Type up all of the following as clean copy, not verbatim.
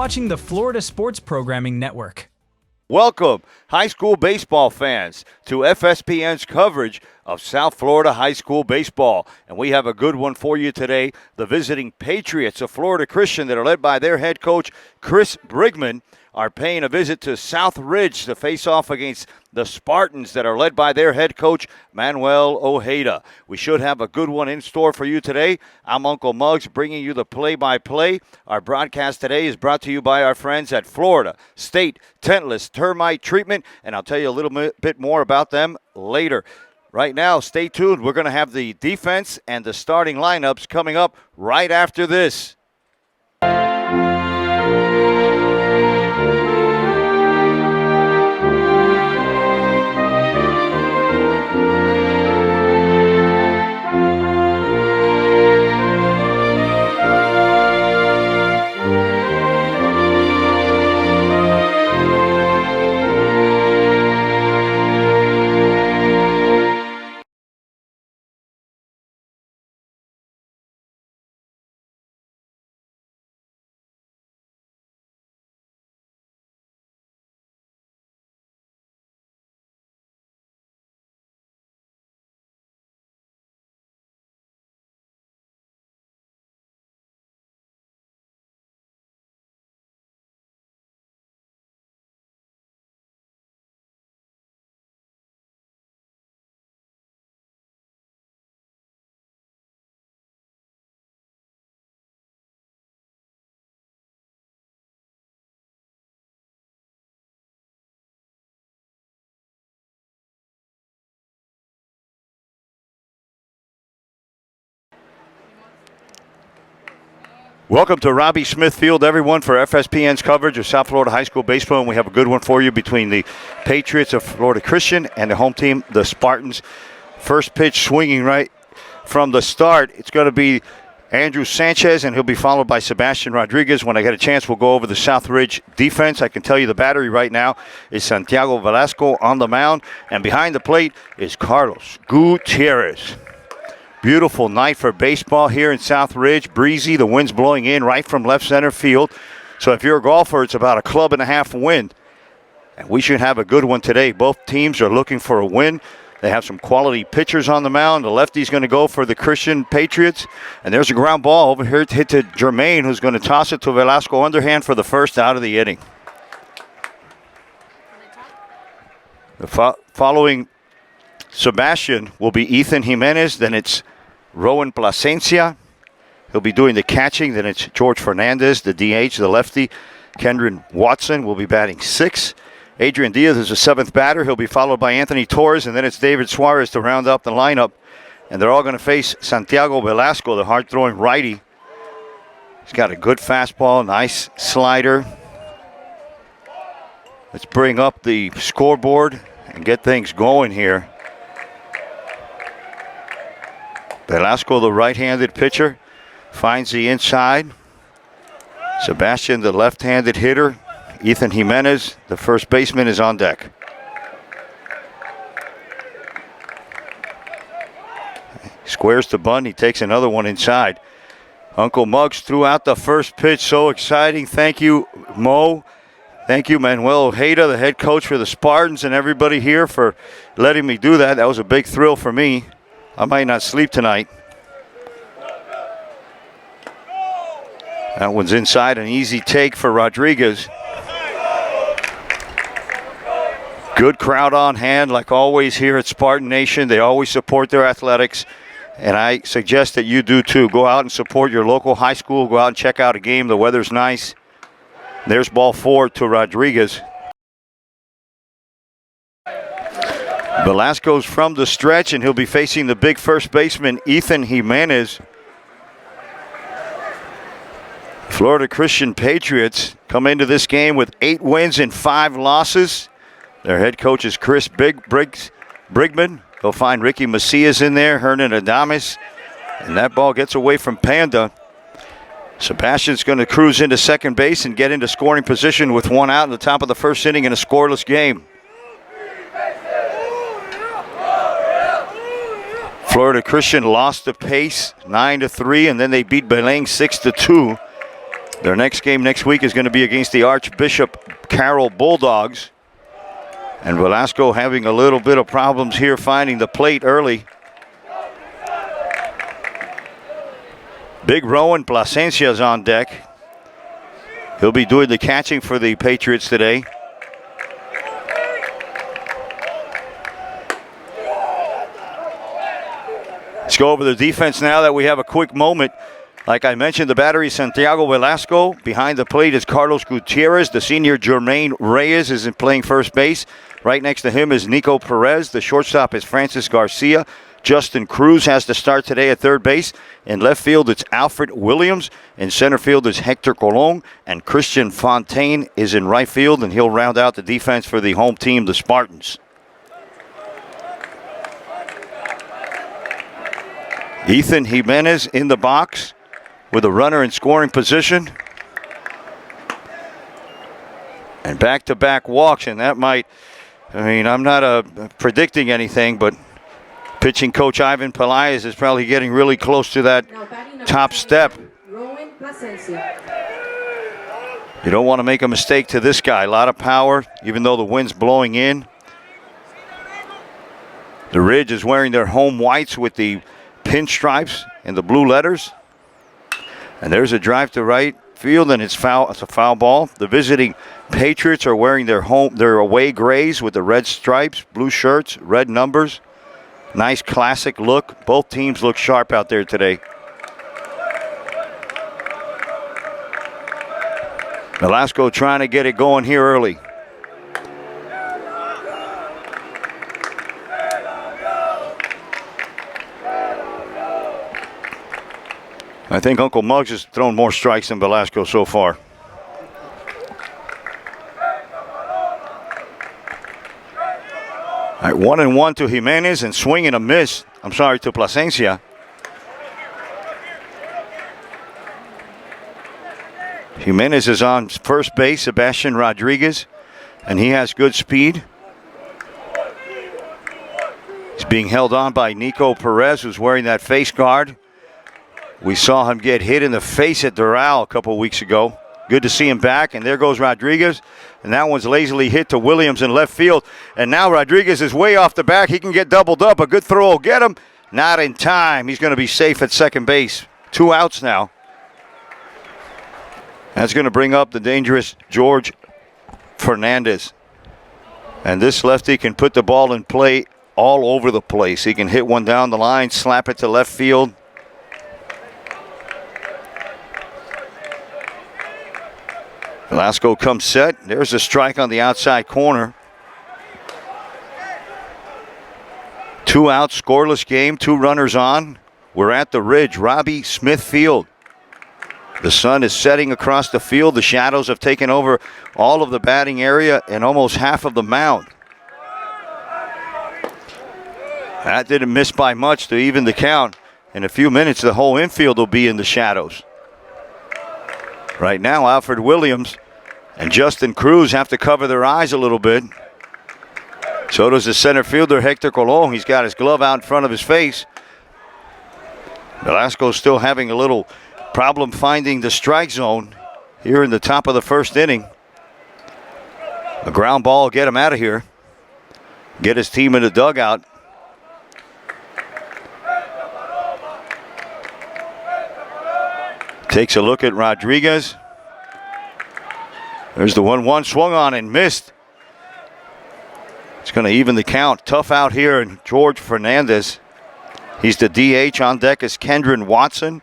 watching the Florida Sports Programming Network. Welcome, high school baseball fans, to FSPN's coverage of South Florida high school baseball. And we have a good one for you today. The visiting Patriots of Florida Christian that are led by their head coach, Chris Brigman, are paying a visit to Southridge to face off against the Spartans that are led by their head coach, Manuel Ojeda. We should have a good one in store for you today. I'm Uncle Muggs bringing you the play-by-play. Our broadcast today is brought to you by our friends at Florida State Tentless Termite Treatment, and I'll tell you a little bit more about them later. Right now, stay tuned. We're going to have the defense and the starting lineups coming up right after this. Welcome to Robbie Smith Field, everyone, for FSPN's coverage of South Florida high school baseball. And we have a good one for you between the Patriots of Florida Christian and the home team, the Spartans. First pitch swinging right from the start. It's going to be Andrew Sanchez, and he'll be followed by Sebastian Rodriguez. When I get a chance, we'll go over the Southridge defense. I can tell you the battery right now is Santiago Velasco on the mound. And behind the plate is Carlos Gutierrez. Beautiful night for baseball here in Southridge. Breezy, the wind's blowing in right from left center field. So if you're a golfer, it's about a club and a half wind. And we should have a good one today. Both teams are looking for a win. They have some quality pitchers on the mound. The lefty's going to go for the Christian Patriots. And there's a ground ball over here to hit to Jermaine, who's going to toss it to Velasco underhand for the first out of the inning. The following Sebastian will be Ethan Jimenez. Then it's Rowan Plasencia. He'll be doing the catching. Then it's George Fernandez, the DH, the lefty. Kendron Watson will be batting sixth. Adrian Diaz is the seventh batter. He'll be followed by Anthony Torres, and then it's David Suarez to round up the lineup. And they're all going to face Santiago Velasco, the hard-throwing righty. He's got a good fastball, nice slider. Let's bring up the scoreboard and get things going here. Velasco, the right-handed pitcher, finds the inside. Sebastian, the left-handed hitter. Ethan Jimenez, the first baseman, is on deck. Squares the bunt. He takes another one inside. Uncle Muggs threw out the first pitch. So exciting. Thank you, Mo. Thank you, Manuel Ojeda, the head coach for the Spartans, and everybody here for letting me do that. That was a big thrill for me. I might not sleep tonight. That one's inside, an easy take for Rodriguez. Good crowd on hand, like always here at Spartan Nation. They always support their athletics, and I suggest that you do too. Go out and support your local high school. Go out and check out a game. The weather's nice. There's ball four to Rodriguez. Velasco's from the stretch, and he'll be facing the big first baseman, Ethan Jimenez. Florida Christian Patriots come into this game with 8 wins and 5 losses. Their head coach is Chris Brigman. They'll find Ricky Macias in there, Hernan Adames, and that ball gets away from Panda. Sebastian's going to cruise into second base and get into scoring position with 1 out in the top of the first inning in a scoreless game. Florida Christian lost the pace 9-3, and then they beat Belém 6-2. Their next game next week is going to be against the Archbishop Carroll Bulldogs. And Velasco having a little bit of problems here finding the plate early. Big Rowan Plasencia's on deck. He'll be doing the catching for the Patriots today. Let's go over the defense now that we have a quick moment. Like I mentioned, the battery Santiago Velasco. Behind the plate is Carlos Gutierrez. The senior Jermaine Reyes is playing first base. Right next to him is Nico Perez. The shortstop is Francis Garcia. Justin Cruz has to start today at third base. In left field, it's Alfred Williams. In center field is Hector Colon. And Christian Fontaine is in right field, and he'll round out the defense for the home team, the Spartans. Ethan Jimenez in the box with a runner in scoring position. And back-to-back walks, and that might, I'm not predicting anything, but pitching coach Ivan Pelaez is probably getting really close to that top step. You don't want to make a mistake to this guy. A lot of power, even though the wind's blowing in. The Ridge is wearing their home whites with the pinstripes and the blue letters. And there's a drive to right field, and it's foul. It's a foul ball. The visiting Patriots are wearing their away grays with the red stripes, blue shirts, red numbers. Nice classic look. Both teams look sharp out there today. Velasco trying to get it going here early. I think Uncle Muggs has thrown more strikes than Velasco so far. All right, 1-1 to Jimenez, and swing and a miss. To Plasencia. Jimenez is on first base, Sebastian Rodriguez, and he has good speed. He's being held on by Nico Perez, who's wearing that face guard. We saw him get hit in the face at Doral a couple weeks ago. Good to see him back, and there goes Rodriguez. And that one's lazily hit to Williams in left field. And now Rodriguez is way off the back. He can get doubled up. A good throw will get him. Not in time. He's going to be safe at second base. 2 outs now. That's going to bring up the dangerous George Fernandez. And this lefty can put the ball in play all over the place. He can hit one down the line, slap it to left field. Velasco comes set. There's a strike on the outside corner. 2 outs, scoreless game, 2 runners on. We're at the Ridge, Robbie Smith Field. The sun is setting across the field. The shadows have taken over all of the batting area and almost half of the mound. That didn't miss by much to even the count. In a few minutes, the whole infield will be in the shadows. Right now, Alfred Williams and Justin Cruz have to cover their eyes a little bit. So does the center fielder, Hector Colon. He's got his glove out in front of his face. Velasco's still having a little problem finding the strike zone here in the top of the first inning. A ground ball will get him out of here. Get his team in the dugout. Takes a look at Rodriguez. There's the 1-1 swung on and missed. It's going to even the count. Tough out here, and George Fernandez. He's the DH. On deck is Kendron Watson.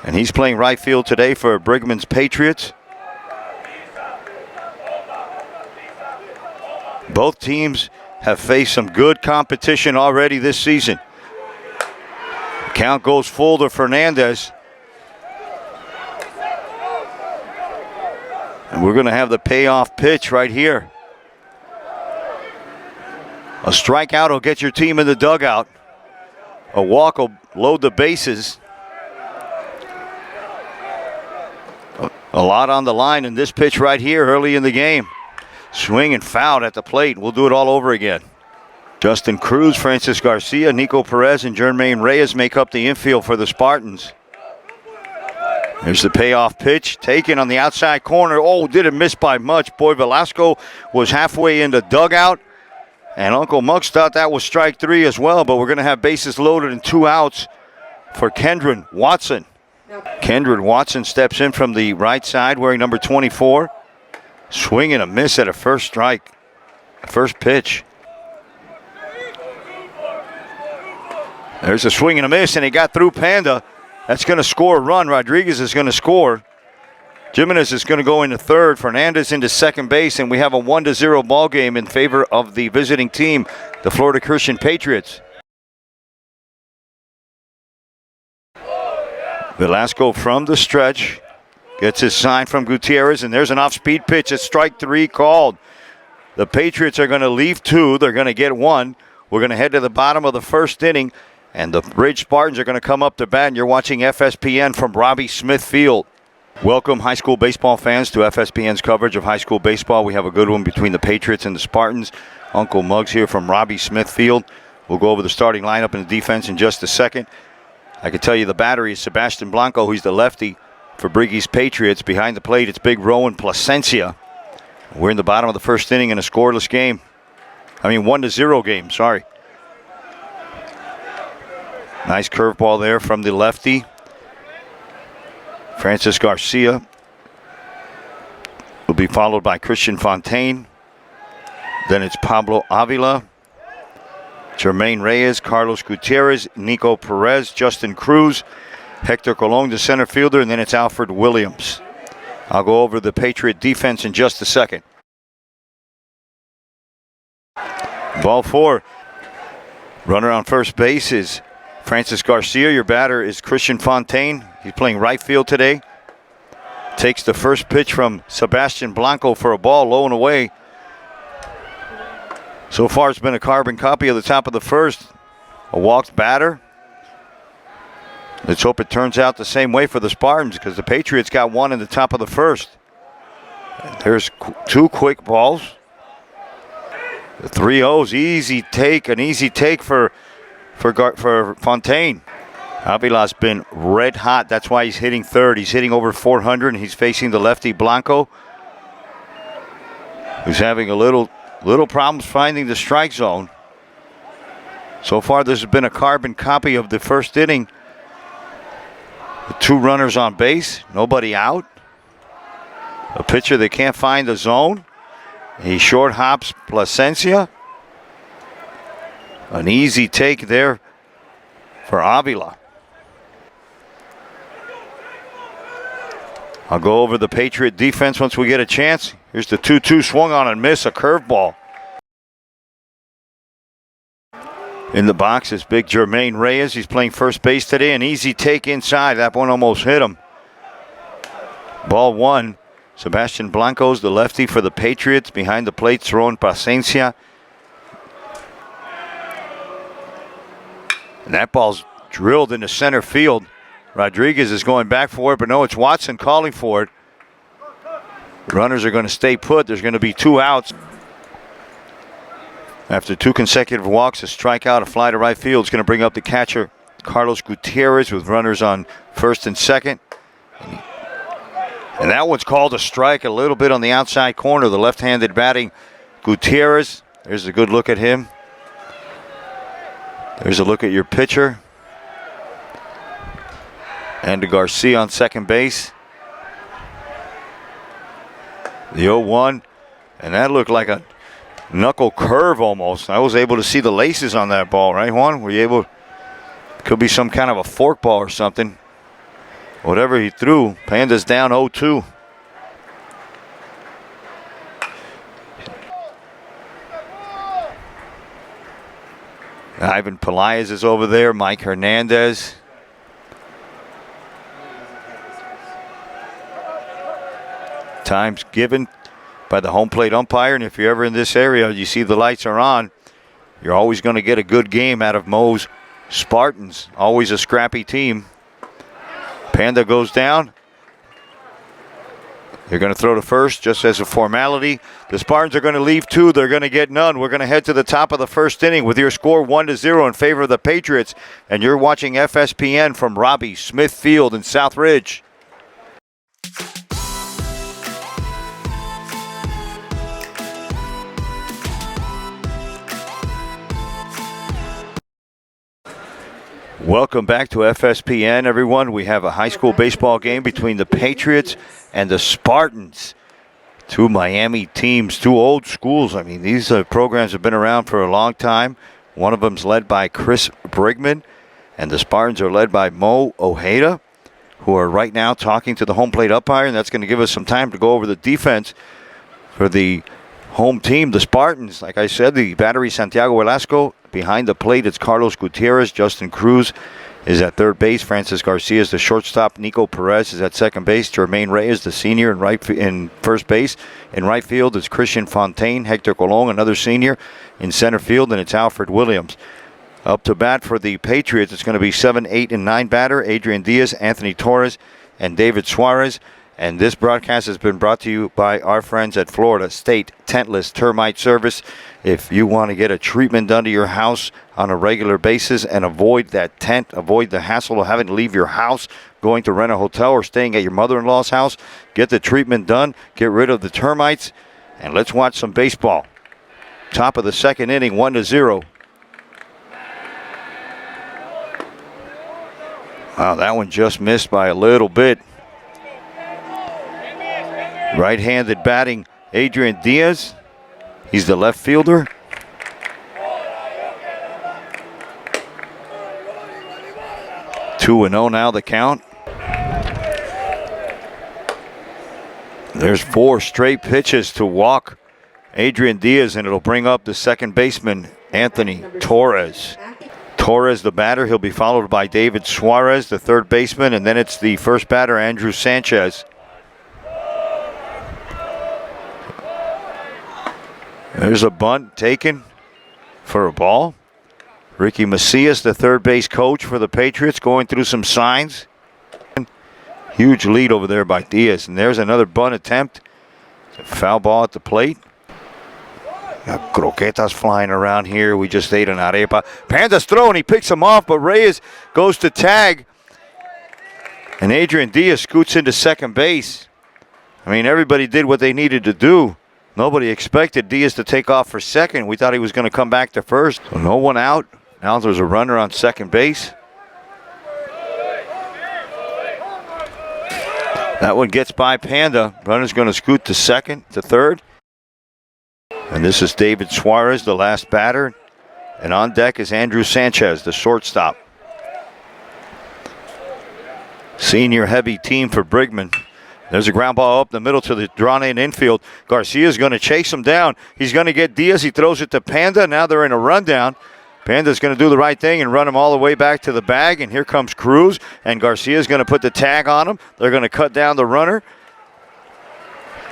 And he's playing right field today for Brigham's Patriots. Both teams have faced some good competition already this season. Count goes full to Fernandez. And we're going to have the payoff pitch right here. A strikeout will get your team in the dugout. A walk will load the bases. A lot on the line in this pitch right here early in the game. Swing and foul at the plate. We'll do it all over again. Justin Cruz, Francis Garcia, Nico Perez, and Jermaine Reyes make up the infield for the Spartans. There's the payoff pitch, taken on the outside corner. Oh, didn't miss by much. Boy, Velasco was halfway in the dugout, and Uncle Muggs thought that was strike 3 as well, but we're going to have bases loaded and 2 outs for Kendron Watson. Kendron Watson steps in from the right side wearing number 24. Swing and a miss at a first strike. First pitch. There's a swing and a miss, and he got through Panda. That's going to score a run. Rodriguez is going to score. Jimenez is going to go into third. Fernandez into second base, and we have a 1-0 ball game in favor of the visiting team, the Florida Christian Patriots. Velasco from the stretch gets his sign from Gutierrez, and there's an off-speed pitch. It's strike 3 called. The Patriots are going to leave 2. They're going to get 1. We're going to head to the bottom of the first inning, and the Ridge Spartans are going to come up to bat, and you're watching FSPN from Robbie Smith Field. Welcome, high school baseball fans, to FSPN's coverage of high school baseball. We have a good one between the Patriots and the Spartans. Uncle Muggs here from Robbie Smith Field. We'll go over the starting lineup and the defense in just a second. I can tell you the battery is Sebastian Blanco, who's the lefty for Briggy's Patriots. Behind the plate, it's Big Rowan Plasencia. We're in the bottom of the first inning in a scoreless game. 1-0 game, sorry. Nice curveball there from the lefty. Francis Garcia will be followed by Christian Fontaine. Then it's Pablo Avila, Jermaine Reyes, Carlos Gutierrez, Nico Perez, Justin Cruz, Hector Colon, the center fielder, and then it's Alfred Williams. I'll go over the Patriot defense in just a second. Ball 4. Runner on first base is Francis Garcia. Your batter is Christian Fontaine. He's playing right field today. Takes the first pitch from Sebastian Blanco for a ball low and away. So far it's been a carbon copy of the top of the first. A walked batter. Let's hope it turns out the same way for the Spartans, because the Patriots got 1 in the top of the first. There's 2 quick balls. The 3-0's easy take, an easy take for Fontaine. Avila's been red hot. That's why he's hitting third. He's hitting over 400, and he's facing the lefty Blanco, who's having a little problems finding the strike zone. So far, this has been a carbon copy of the first inning. With 2 runners on base, nobody out. A pitcher that can't find the zone. He short hops Plasencia. An easy take there for Avila. I'll go over the Patriot defense once we get a chance. Here's the 2-2 swung on and miss, a curveball. In the box is big Jermaine Reyes. He's playing first base today. An easy take inside. That one almost hit him. Ball 1. Sebastian Blanco's the lefty for the Patriots. Behind the plate, throwing Plasencia. And that ball's drilled into center field. Rodriguez is going back for it, but no, it's Watson calling for it. Runners are going to stay put. There's going to be 2 outs. After 2 consecutive walks, a strikeout, a fly to right field is going to bring up the catcher, Carlos Gutierrez, with runners on first and second. And that one's called a strike, a little bit on the outside corner. The left-handed batting Gutierrez. There's a good look at him. There's a look at your pitcher. And Garcia on second base. The 0-1. And that looked like a knuckle curve almost. I was able to see the laces on that ball, right, Juan? Were you able? Could be some kind of a fork ball or something. Whatever he threw, Panda's down 0-2. Ivan Pelaez is over there. Mike Hernandez. Time's given by the home plate umpire, and if you're ever in this area, you see the lights are on, you're always going to get a good game out of Moe's Spartans. Always a scrappy team. Panda goes down. They're going to throw to first just as a formality. The Spartans are going to leave 2. They're going to get none. We're going to head to the top of the first inning with your score 1-0 in favor of the Patriots. And you're watching FSPN from Robbie Smith Field in Southridge. Welcome back to FSPN, everyone. We have a high school baseball game between the Patriots and the Spartans. Two Miami teams, two old schools. I mean, these programs have been around for a long time. One of them's led by Chris Brigman, and the Spartans are led by Mo Ojeda, who are right now talking to the home plate umpire, and that's going to give us some time to go over the defense for the home team, the Spartans. Like I said, the battery Santiago Velasco. Behind the plate, it's Carlos Gutierrez. Justin Cruz is at third base. Francis Garcia is the shortstop. Nico Perez is at second base. Jermaine Reyes, the senior, in first base. In right field, it's Christian Fontaine. Hector Colon, another senior, in center field, and it's Alfred Williams. Up to bat for the Patriots, it's going to be 7, 8, and 9 batter. Adrian Diaz, Anthony Torres, and David Suarez. And this broadcast has been brought to you by our friends at Florida State Tentless Termite Service. If you want to get a treatment done to your house on a regular basis and avoid that tent, avoid the hassle of having to leave your house, going to rent a hotel or staying at your mother-in-law's house, get the treatment done, get rid of the termites, and let's watch some baseball. Top of the second inning, 1-0. Wow, that one just missed by a little bit. Right-handed batting, Adrian Diaz. He's the left fielder. Two 2-0 now the count. There's 4 straight pitches to walk Adrian Diaz, and it'll bring up the second baseman, Anthony Torres. Torres, the batter. He'll be followed by David Suarez, the third baseman, and then it's the first batter, Andrew Sanchez. There's a bunt taken for a ball. Ricky Macias, the third base coach for the Patriots, going through some signs. Huge lead over there by Diaz. And there's another bunt attempt. Foul ball at the plate. Got croquetas flying around here. We just ate an arepa. Panda's throwing. He picks him off, but Reyes goes to tag. And Adrian Diaz scoots into second base. I mean, everybody did what they needed to do. Nobody expected Diaz to take off for second. We thought he was going to come back to first. So no one out. Now there's a runner on second base. That one gets by Panda. Runner's going to scoot to second, to third. And this is David Suarez, the last batter. And on deck is Andrew Sanchez, the shortstop. Senior heavy team for Brigman. There's a ground ball up the middle to the drawn-in infield. Garcia's going to chase him down. He's going to get Diaz. He throws it to Panda. Now they're in a rundown. Panda's going to do the right thing and run him all the way back to the bag. And here comes Cruz. And Garcia's going to put the tag on him. They're going to cut down the runner.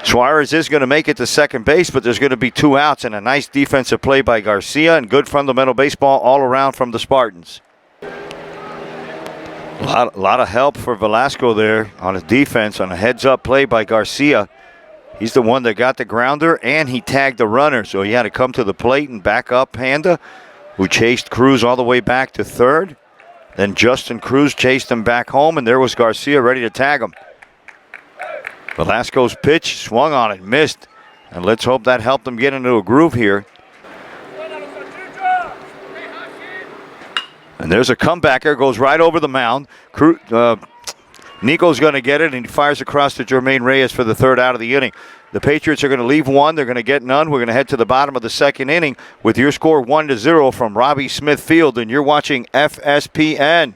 Suarez is going to make it to second base, but there's going to be 2 outs. And a nice defensive play by Garcia. And good fundamental baseball all around from the Spartans. A lot of help for Velasco there on his defense on a heads-up play by Garcia. He's the one that got the grounder, and he tagged the runner, so he had to come to the plate and back up Panda, who chased Cruz all the way back to third. Then Justin Cruz chased him back home, and there was Garcia ready to tag him. Velasco's pitch swung on it, missed, and let's hope that helped him get into a groove here. And there's a comebacker, goes right over the mound. Nico's going to get it, and he fires across to Jermaine Reyes for the third out of the inning. The Patriots are going to leave 1. They're going to get none. We're going to head to the bottom of the second inning with your score 1-0 from Robbie Smith Field, and you're watching FSPN.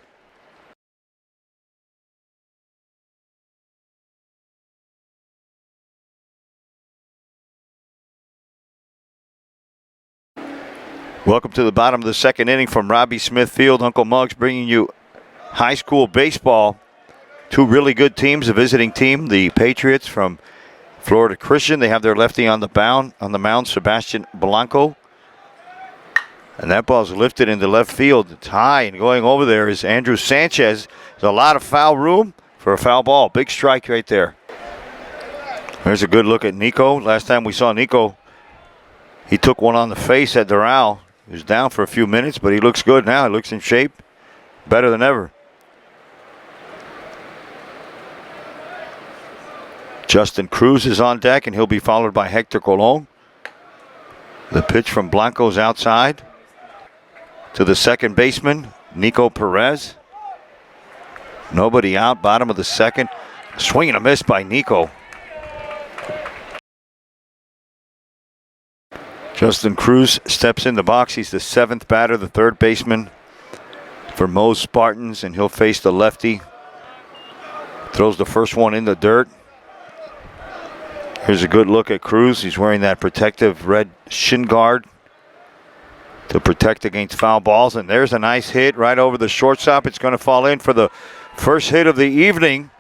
Welcome to the bottom of the second inning from Robbie Smith Field. Uncle Muggs bringing you high school baseball. 2 really good teams, a visiting team, the Patriots from Florida Christian. They have their lefty on the mound, Sebastian Blanco. And that ball's lifted into left field. It's high, and going over there is Andrew Sanchez. There's a lot of foul room for a foul ball. Big strike right there. There's a good look at Nico. Last time we saw Nico, he took one on the face at Doral. He was down for a few minutes, but he looks good now. He looks in shape, better than ever. Justin Cruz is on deck, and he'll be followed by Hector Colon. The pitch from Blanco's outside to the second baseman, Nico Perez. Nobody out, bottom of the second. Swing and a miss by Nico. Justin Cruz steps in the box. He's the 7th batter, the 3rd baseman for Moe's Spartans, and he'll face the lefty. Throws the first one in the dirt. Here's a good look at Cruz. He's wearing that protective red shin guard to protect against foul balls. And there's a nice hit right over the shortstop. It's going to fall in for the first hit of the evening.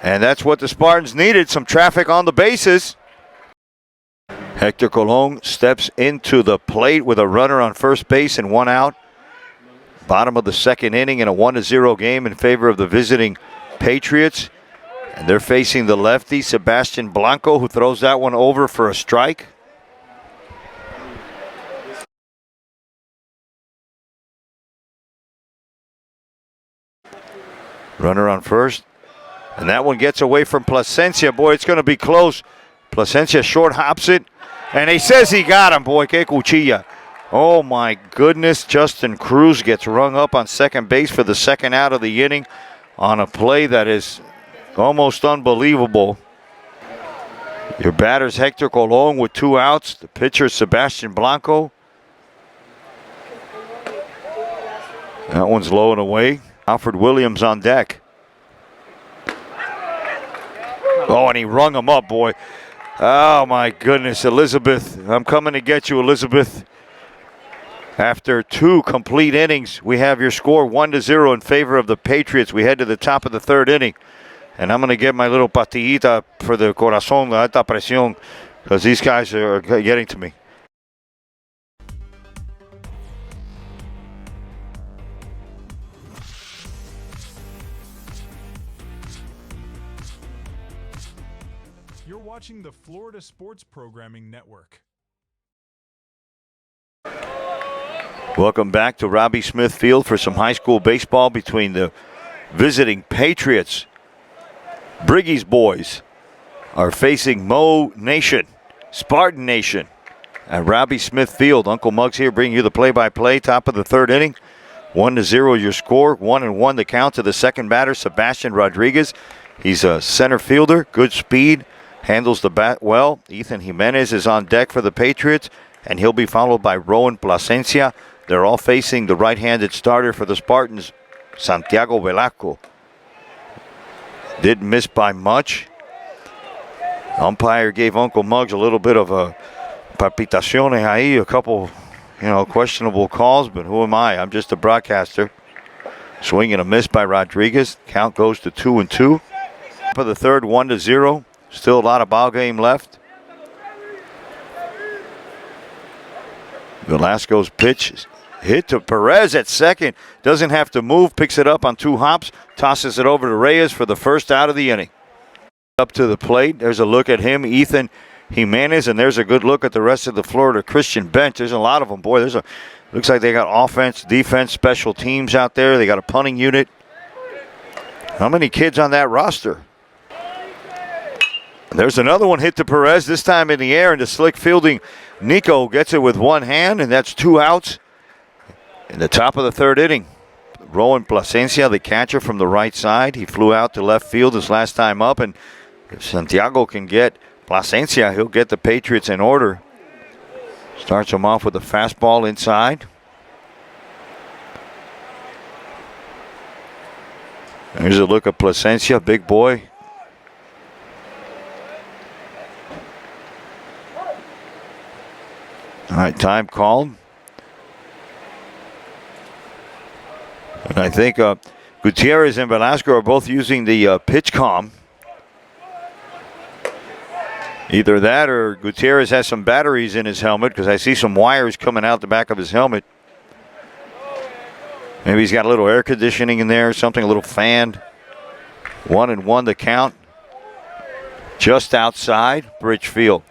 And that's what the Spartans needed, some traffic on the bases. Hector Colon steps into the plate with a runner on first base and 1 out. Bottom of the second inning in a 1-0 game in favor of the visiting Patriots. And they're facing the lefty, Sebastian Blanco, who throws that one over for a strike. Runner on first. And that one gets away from Plasencia. Boy, it's going to be close. Plasencia short hops it. And he says he got him, boy. Que cuchilla. Oh, my goodness. Justin Cruz gets rung up on second base for the second out of the inning on a play that is almost unbelievable. Your batter's Hector Colon with 2 outs. The pitcher, Sebastian Blanco. That one's low and away. Alfred Williams on deck. Oh, and he rung him up, boy. Oh, my goodness. Elizabeth, I'm coming to get you, Elizabeth. After 2 complete innings, we have your score 1-0 in favor of the Patriots. We head to the top of the 3rd inning. And I'm going to get my little patillita for the corazón, la alta presión, because these guys are getting to me. You're watching the Florida Sports Programming Network. Welcome back to Robbie Smith Field for some high school baseball between the visiting Patriots. Briggy's boys are facing Moe Nation, Spartan Nation at Robbie Smith Field. Uncle Muggs here bringing you the play-by-play. Top of the 3rd inning. 1-0 your score. 1-1 the count to the second batter, Sebastian Rodriguez. He's a center fielder, good speed, handles the bat well. Ethan Jimenez is on deck for the Patriots, and he'll be followed by Rowan Plasencia. They're all facing the right-handed starter for the Spartans, Santiago Velasco. Didn't miss by much. Umpire gave Uncle Muggs a little bit of a palpitaciones ahí, a couple, questionable calls, but who am I? I'm just a broadcaster. Swing and a miss by Rodriguez. Count goes to 2-2. Top of the 3rd, 1-0. Still a lot of ball game left. Velasco's pitch hit to Perez at second. Doesn't have to move. Picks it up on 2 hops. Tosses it over to Reyes for the first out of the inning. Up to the plate. There's a look at him, Ethan Jimenez, and there's a good look at the rest of the Florida Christian bench. There's a lot of them. Boy, looks like they got offense, defense, special teams out there. They got a punting unit. How many kids on that roster? There's another one hit to Perez, this time in the air, and the slick fielding Nico gets it with 1 hand, and that's 2 outs in the top of the 3rd inning. Rowan Plasencia, the catcher from the right side. He flew out to left field his last time up, and if Santiago can get Plasencia, he'll get the Patriots in order. Starts him off with a fastball inside. Here's a look at Plasencia, big boy. All right, time called. And I think Gutierrez and Velasco are both using the pitch comm. Either that or Gutierrez has some batteries in his helmet, because I see some wires coming out the back of his helmet. Maybe he's got a little air conditioning in there or something, a little fan. 1-1 the count. Just outside Bridgefield.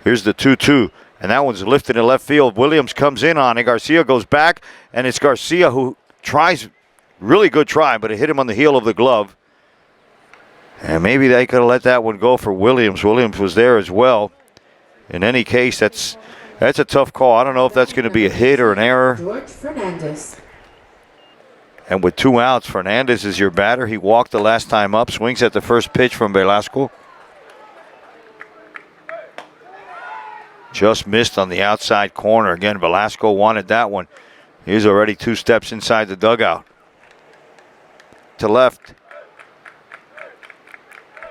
Here's the 2-2. And that one's lifted in left field. Williams comes in on it. Garcia goes back, and it's Garcia who tries, really good try, but it hit him on the heel of the glove. And maybe they could have let that one go for Williams. Williams was there as well. In any case, that's a tough call. I don't know if that's going to be a hit or an error. George Fernandez. And with 2 outs, Fernandez is your batter. He walked the last time up, swings at the first pitch from Velasco. Just missed on the outside corner. Again, Velasco wanted that one. He's already 2 steps inside the dugout. To left.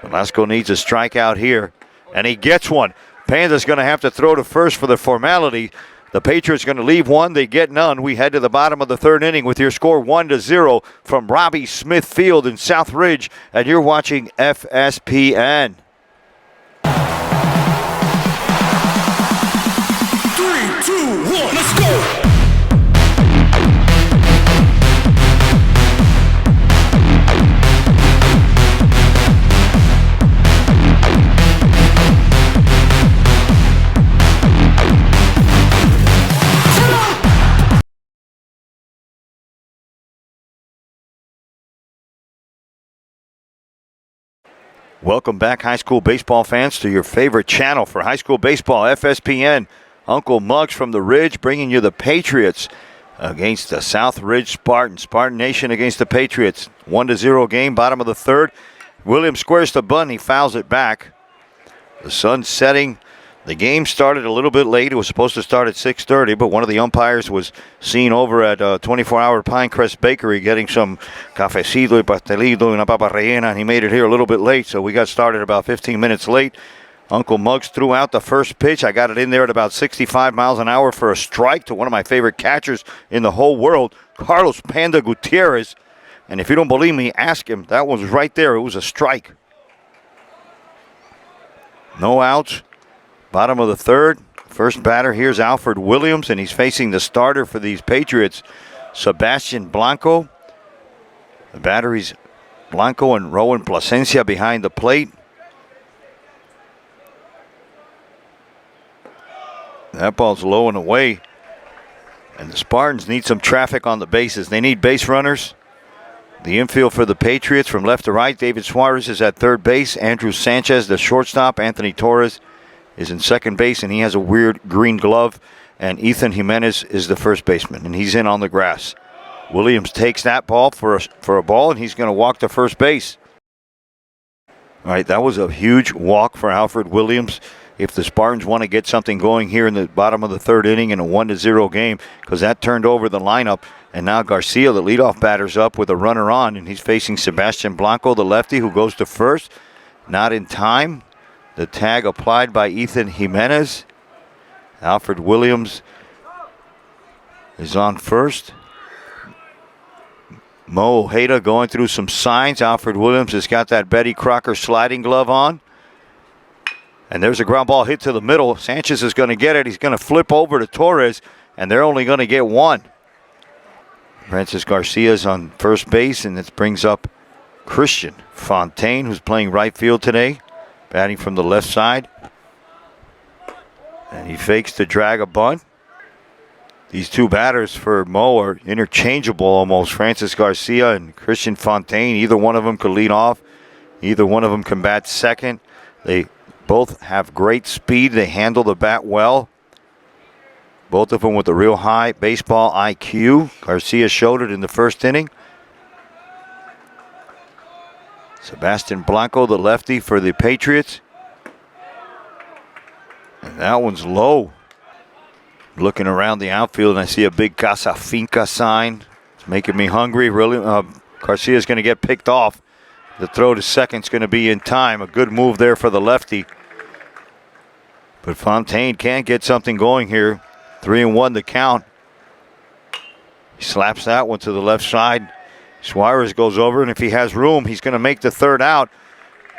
Velasco needs a strikeout here, and he gets one. Panda's going to have to throw to first for the formality. The Patriots going to leave one. They get none. We head to the bottom of the 3rd inning with your score 1-0 from Robbie Smith Field in Southridge, and you're watching FSPN. 3, 2, 1, let's go! Welcome back, high school baseball fans, to your favorite channel for high school baseball, FSPN. Uncle Muggs from the Ridge bringing you the Patriots against the Southridge Spartans. Spartan Nation against the Patriots. 1-0 game, bottom of the 3rd. Williams squares the bunt. He fouls it back. The sun's setting. The game started a little bit late. It was supposed to start at 6:30, but one of the umpires was seen over at 24-hour Pinecrest Bakery getting some cafecito y pastelito y una papa rellena, and he made it here a little bit late, so we got started about 15 minutes late. Uncle Muggs threw out the first pitch. I got it in there at about 65 miles an hour for a strike to one of my favorite catchers in the whole world, Carlos Panda Gutierrez. And if you don't believe me, ask him. That was right there. It was a strike. No outs. Bottom of the 3rd. First batter here's Alfred Williams, and he's facing the starter for these Patriots, Sebastian Blanco. The batteries Blanco and Rowan Plasencia behind the plate. That ball's low and away. And the Spartans need some traffic on the bases. They need base runners. The infield for the Patriots from left to right. David Suarez is at 3rd base. Andrew Sanchez, the shortstop. Anthony Torres is in 2nd base, and he has a weird green glove. And Ethan Jimenez is the first baseman, and he's in on the grass. Williams takes that ball for a ball, and he's going to walk to first base. All right, that was a huge walk for Alfred Williams. If the Spartans want to get something going here in the bottom of the 3rd inning in a 1-0 game, because that turned over the lineup, and now Garcia, the leadoff batter's up with a runner on, and he's facing Sebastian Blanco, the lefty, who goes to first. Not in time. The tag applied by Ethan Jimenez. Alfred Williams is on first. Mo Ojeda going through some signs. Alfred Williams has got that Betty Crocker sliding glove on. And there's a ground ball hit to the middle. Sanchez is going to get it. He's going to flip over to Torres, and they're only going to get one. Francis Garcia's on first base, and this brings up Christian Fontaine, who's playing right field today, batting from the left side. And he fakes to drag a bunt. These two batters for Mo are interchangeable almost. Francis Garcia and Christian Fontaine. Either one of them could lead off. Either one of them can bat second. They both have great speed. They handle the bat well. Both of them with a real high baseball IQ. Garcia showed it in the first inning. Sebastian Blanco, the lefty for the Patriots. And that one's low. Looking around the outfield, and I see a big Casa Finca sign. It's making me hungry. Really, Garcia's going to get picked off. The throw to second's going to be in time. A good move there for the lefty. But Fontaine can't get something going here. 3-1 the count. He slaps that one to the left side. Suarez goes over, and if he has room, he's going to make the third out.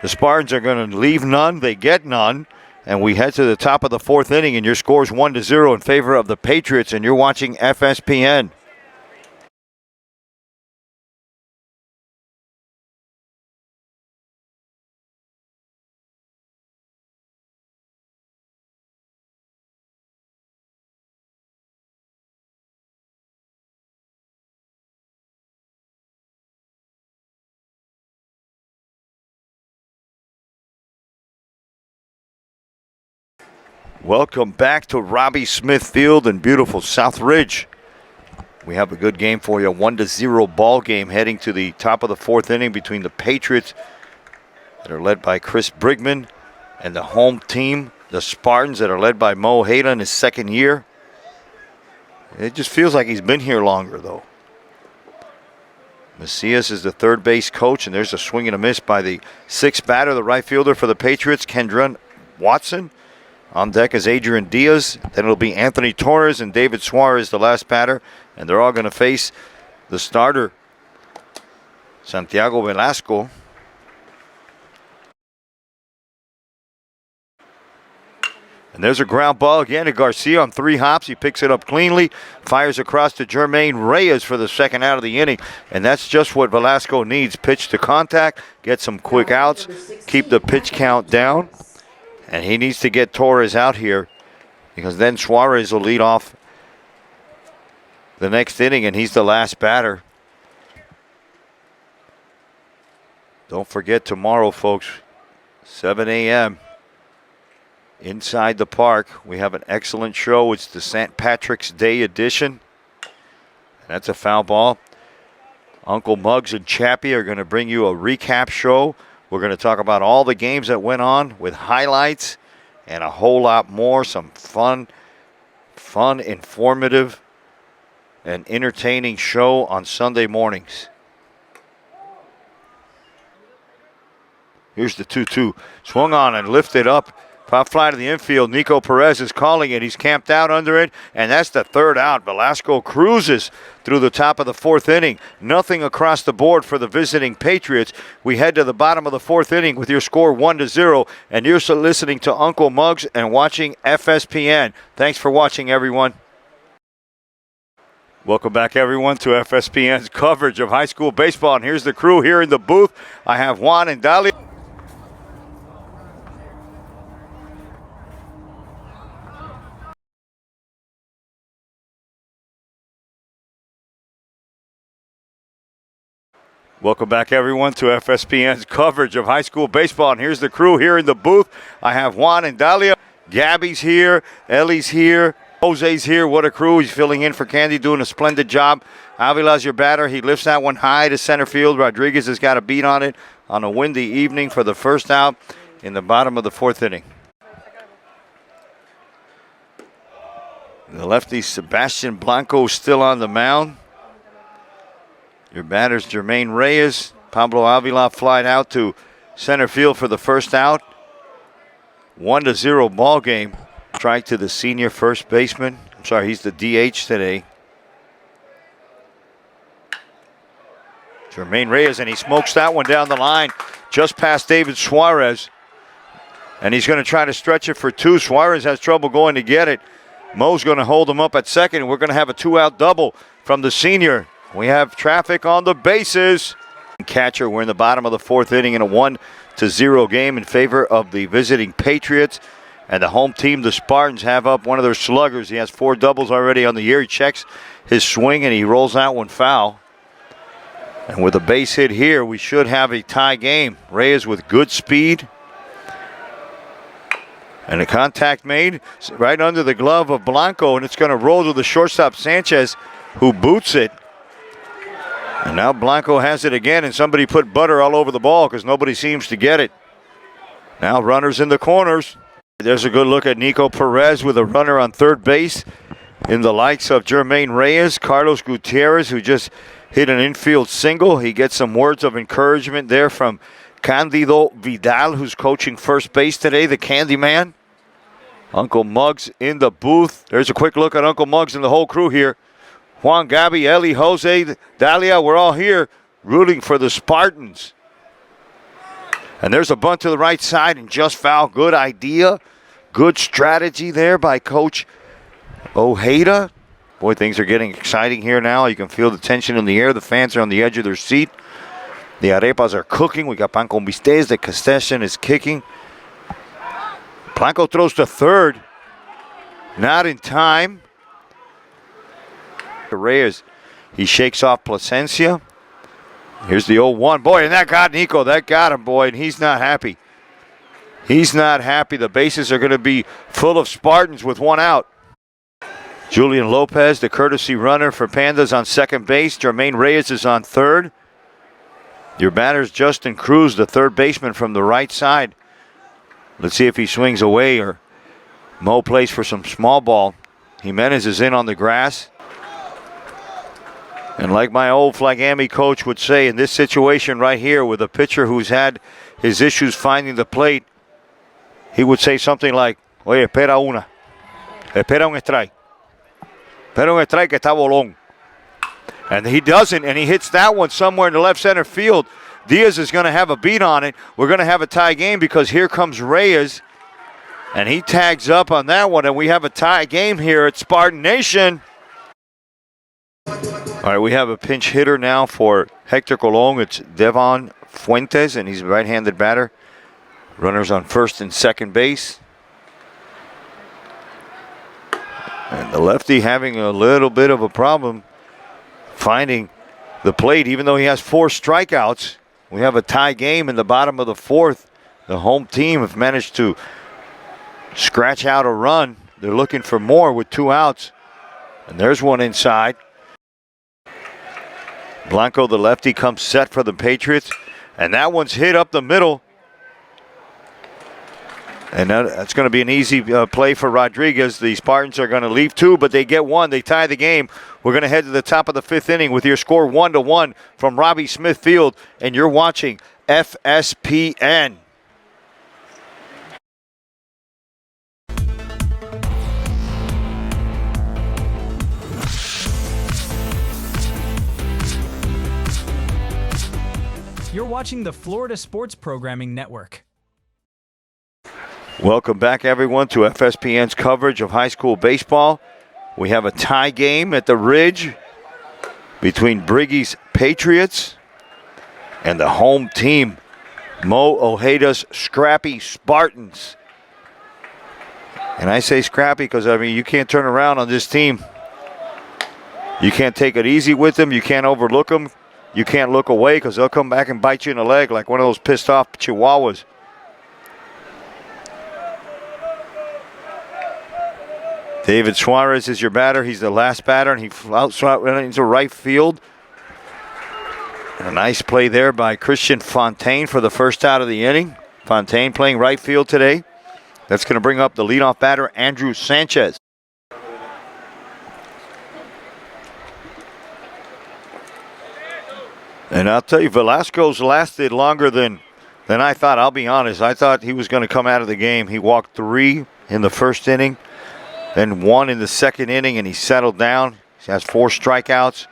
The Spartans are going to leave none. They get none. And we head to the top of the fourth inning, and your score is 1-0 in favor of the Patriots, and you're watching FSPN. Welcome back to Robbie Smith Field in beautiful Southridge. We have a good game for you. 1-0 ball game heading to the top of the fourth inning between the Patriots that are led by Chris Brigman and the home team, the Spartans, that are led by Mo Hayda in his second year. It just feels like he's been here longer, though. Macias is the third base coach, and there's a swing and a miss by the sixth batter, the right fielder for the Patriots, Kendron Watson. On deck is Adrian Diaz. Then it'll be Anthony Torres and David Suarez, the last batter. And they're all going to face the starter, Santiago Velasco. And there's a ground ball again to Garcia on 3 hops. He picks it up cleanly, fires across to Jermaine Reyes for the second out of the inning. And that's just what Velasco needs. Pitch to contact, get some quick outs, keep the pitch count down. And he needs to get Torres out here because then Suarez will lead off the next inning, and he's the last batter. Don't forget tomorrow, folks, 7 a.m. inside the park. We have an excellent show. It's the St. Patrick's Day edition. That's a foul ball. Uncle Muggs and Chappie are going to bring you a recap show. We're going to talk about all the games that went on with highlights and a whole lot more. Some fun, informative, and entertaining show on Sunday mornings. Here's the 2-2. Swung on and lifted up. Pop fly to the infield. Nico Perez is calling it. He's camped out under it, and that's the third out. Velasco cruises through the top of the fourth inning. Nothing across the board for the visiting Patriots. We head to the bottom of the fourth inning with your score 1-0, and you're listening to Uncle Muggs and watching FSPN. Thanks for watching, everyone. Welcome back, everyone, to FSPN's coverage of high school baseball. And here's the crew here in the booth. I have Juan and Dalia. Welcome back, everyone, to FSPN's coverage of high school baseball. And here's the crew here in the booth. I have Juan and Dalia. Gabby's here. Ellie's here. Jose's here. What a crew. He's filling in for Candy, doing a splendid job. Avila's your batter. He lifts that one high to center field. Rodriguez has got a beat on it on a windy evening for the first out in the bottom of the fourth inning. The lefty, Sebastian Blanco, still on the mound. Your batter's Jermaine Reyes. Pablo Avila flied out to center field for the first out. 1-0 ball game. Strike to the senior first baseman. I'm sorry, he's the DH today. Jermaine Reyes, and he smokes that one down the line just past David Suarez. And he's going to try to stretch it for 2. Suarez has trouble going to get it. Mo's going to hold him up at second, and we're going to have a 2-out double from the senior. We have traffic on the bases. Catcher, we're in the bottom of the fourth inning in a 1-0 game in favor of the visiting Patriots. And the home team, the Spartans, have up one of their sluggers. He has 4 doubles already on the year. He checks his swing, and he rolls out one foul. And with a base hit here, we should have a tie game. Reyes with good speed. And a contact made right under the glove of Blanco, and it's going to roll to the shortstop, Sanchez, who boots it. And now Blanco has it again, and somebody put butter all over the ball because nobody seems to get it. Now runners in the corners. There's a good look at Nico Perez with a runner on third base in the likes of Jermaine Reyes, Carlos Gutierrez, who just hit an infield single. He gets some words of encouragement there from Candido Vidal, who's coaching first base today, the Candy Man. Uncle Muggs in the booth. There's a quick look at Uncle Muggs and the whole crew here. Juan, Gabby, Ellie, Jose, Dalia, we're all here rooting for the Spartans. And there's a bunt to the right side and just foul. Good idea. Good strategy there by Coach Ojeda. Boy, things are getting exciting here now. You can feel the tension in the air. The fans are on the edge of their seat. The arepas are cooking. We got pan con bistecs. The Castesian is kicking. Blanco throws to third. Not in time. Reyes, he shakes off Plasencia. Here's the 0-1. Boy, and that got Nico. That got him, boy, and he's not happy. He's not happy. The bases are going to be full of Spartans with 1 out. Julian Lopez, the courtesy runner for Pandas, on second base. Jermaine Reyes is on third. Your batter's Justin Cruz, the third baseman from the right side. Let's see if he swings away or Mo plays for some small ball. Jimenez is in on the grass. And like my old Flagami coach would say, in this situation right here with a pitcher who's had his issues finding the plate, he would say something like, oye, espera un strike. Espera un strike que está bolón. And he doesn't, and he hits that one somewhere in the left center field. Diaz is going to have a beat on it. We're going to have a tie game because here comes Reyes, and he tags up on that one, and we have a tie game here at Spartan Nation. All right, we have a pinch hitter now for Hector Colon. It's Devon Fuentes, and he's a right-handed batter. Runners on first and second base. And the lefty having a little bit of a problem finding the plate, even though he has 4 strikeouts. We have a tie game in the bottom of the fourth. The home team have managed to scratch out a run. They're looking for more with 2 outs. And there's one inside. Blanco, the lefty, comes set for the Patriots. And that one's hit up the middle. And that's going to be an easy play for Rodriguez. The Spartans are going to leave 2, but they get 1. They tie the game. We're going to head to the top of the 5th inning with your score 1-1 from Robbie Smith Field. And you're watching FSPN. You're watching the Florida Sports Programming Network. Welcome back, everyone, to FSPN's coverage of high school baseball. We have a tie game at the Ridge between Briggy's Patriots and the home team, Mo Ojeda's Scrappy Spartans. And I say scrappy because, I mean, you can't turn around on this team. You can't take it easy with them. You can't overlook them. You can't look away because they'll come back and bite you in the leg like one of those pissed off chihuahuas. David Suarez is your batter. He's the last batter, and he flouts out into right field. A nice play there by Christian Fontaine for the first out of the inning. Fontaine playing right field today. That's going to bring up the leadoff batter, Andrew Sanchez. And I'll tell you, Velasco's lasted longer than I thought. I'll be honest. I thought he was going to come out of the game. He walked 3 in the first inning, then 1 in the second inning, and he settled down. He has 4 strikeouts,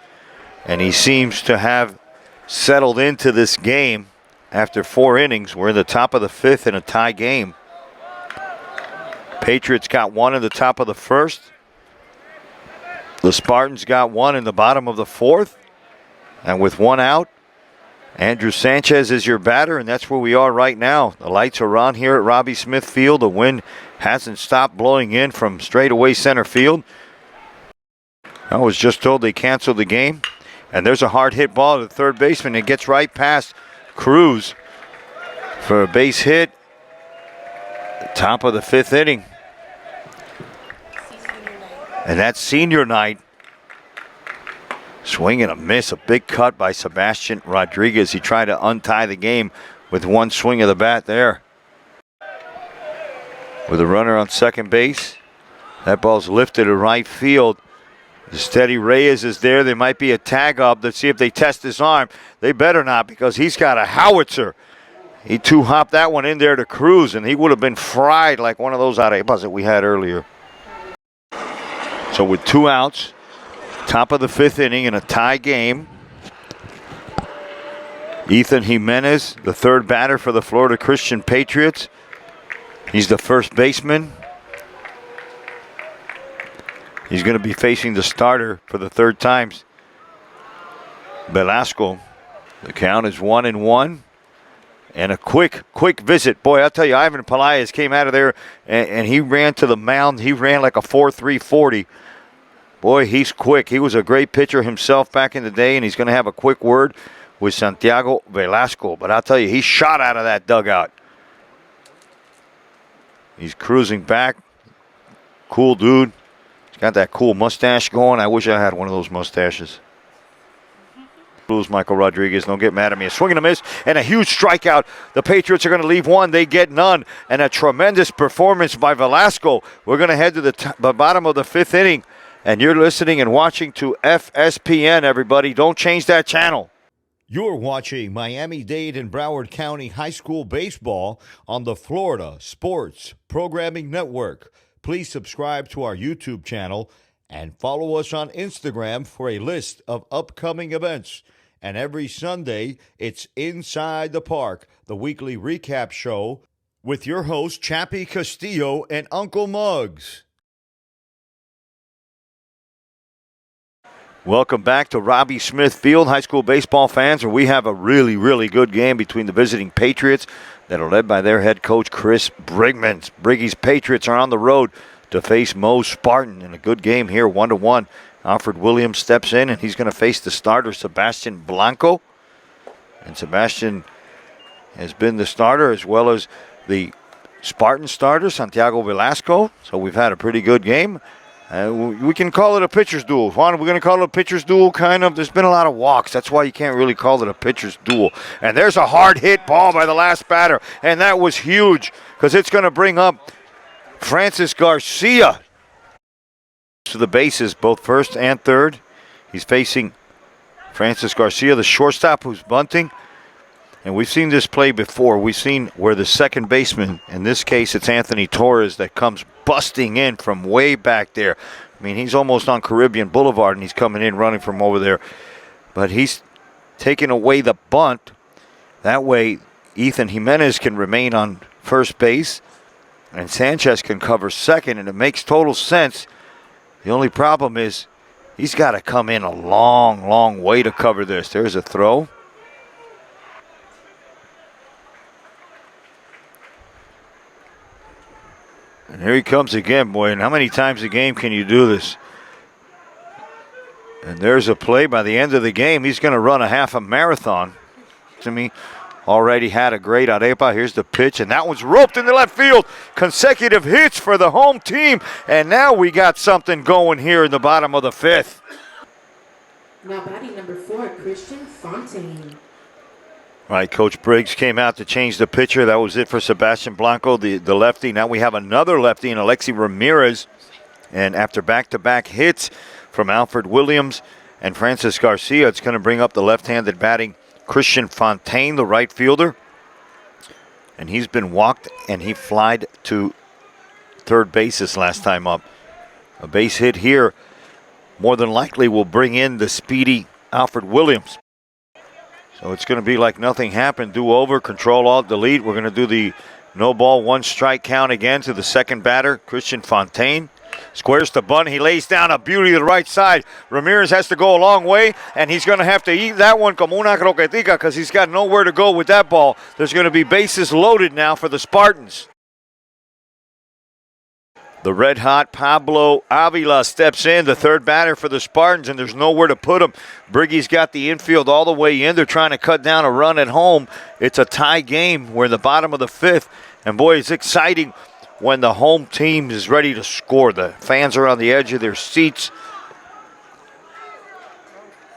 and he seems to have settled into this game after 4 innings. We're in the top of the 5th in a tie game. Patriots got 1 in the top of the 1st. The Spartans got 1 in the bottom of the 4th. And with 1 out, Andrew Sanchez is your batter, and that's where we are right now. The lights are on here at Robbie Smith Field. The wind hasn't stopped blowing in from straightaway center field. I was just told they canceled the game. And there's a hard hit ball to the third baseman. It gets right past Cruz for a base hit. Top of the 5th inning. And that's senior night. Swing and a miss, a big cut by Sebastian Rodriguez. He tried to untie the game with 1 swing of the bat there. With a runner on second base. That ball's lifted to right field. The steady Reyes is there. There might be a tag up. Let's see if they test his arm. They better not because he's got a howitzer. He two-hopped that one in there to Cruz, and he would have been fried like one of those arepas that we had earlier. So with 2 outs, top of the 5th inning in a tie game. Ethan Jimenez, the third batter for the Florida Christian Patriots. He's the first baseman. He's going to be facing the starter for the 3rd time, Velasco. The count is 1-1. And a quick visit. Boy, I'll tell you, Ivan Pelaez came out of there and he ran to the mound. He ran like a 4.3 40. Boy, he's quick. He was a great pitcher himself back in the day, and he's going to have a quick word with Santiago Velasco. But I'll tell you, he shot out of that dugout. He's cruising back. Cool dude. Got that cool mustache going. I wish I had one of those mustaches. Blues, Michael Rodriguez. Don't get mad at me. A swing and a miss and a huge strikeout. The Patriots are going to leave one. They get none. And a tremendous performance by Velasco. We're going to head to the bottom of the 5th inning. And you're listening and watching to FSPN, everybody. Don't change that channel. You're watching Miami-Dade and Broward County High School Baseball on the Florida Sports Programming Network. Please subscribe to our YouTube channel and follow us on Instagram for a list of upcoming events. And every Sunday, it's Inside the Park, the weekly recap show with your host, Chappie Castillo and Uncle Muggs. Welcome back to Robbie Smith Field, high school baseball fans, where we have a really, really good game between the visiting Patriots that are led by their head coach, Chris Brigman. Briggy's Patriots are on the road to face Moe's Spartan in a good game here, 1-1. Alfred Williams steps in, and he's going to face the starter, Sebastian Blanco. And Sebastian has been the starter as well as the Spartan starter, Santiago Velasco. So we've had a pretty good game. We can call it a pitcher's duel. Juan, we're going to call it a pitcher's duel, kind of. There's been a lot of walks. That's why you can't really call it a pitcher's duel. And there's a hard hit ball by the last batter. And that was huge because it's going to bring up Francis Garcia to the bases, both first and third. He's facing Francis Garcia, the shortstop, who's bunting. And we've seen this play before. We've seen where the second baseman, in this case it's Anthony Torres, that comes busting in from way back there. I mean, he's almost on Caribbean Boulevard, and he's coming in running from over there. But he's taking away the bunt. That way, Ethan Jimenez can remain on first base, and Sanchez can cover second, and it makes total sense. The only problem is he's got to come in a long, long way to cover this. There's a throw. And here he comes again, boy. And how many times a game can you do this? And there's a play. By the end of the game, he's going to run a half a marathon. To me, already had a great arepa. Here's the pitch, and that one's roped into left field. Consecutive hits for the home team. And now we got something going here in the bottom of the 5th. Now batting number 4, Christian Fontaine. Right, Coach Briggs came out to change the pitcher. That was it for Sebastian Blanco, the lefty. Now we have another lefty in Alexi Ramirez. And after back-to-back hits from Alfred Williams and Francis Garcia, it's going to bring up the left-handed batting Christian Fontaine, the right fielder. And he's been walked, and he flied to third base this last time up. A base hit here more than likely will bring in the speedy Alfred Williams. So it's going to be like nothing happened. Do over, control, alt, delete. We're going to do the no ball, 1 strike count again to the second batter, Christian Fontaine. Squares the bunt. He lays down a beauty to the right side. Ramirez has to go a long way, and he's going to have to eat that one como una croquetica because he's got nowhere to go with that ball. There's going to be bases loaded now for the Spartans. The red-hot Pablo Avila steps in, the third batter for the Spartans, and there's nowhere to put him. Briggy's got the infield all the way in. They're trying to cut down a run at home. It's a tie game. We're in the bottom of the 5th, and boy, it's exciting when the home team is ready to score. The fans are on the edge of their seats.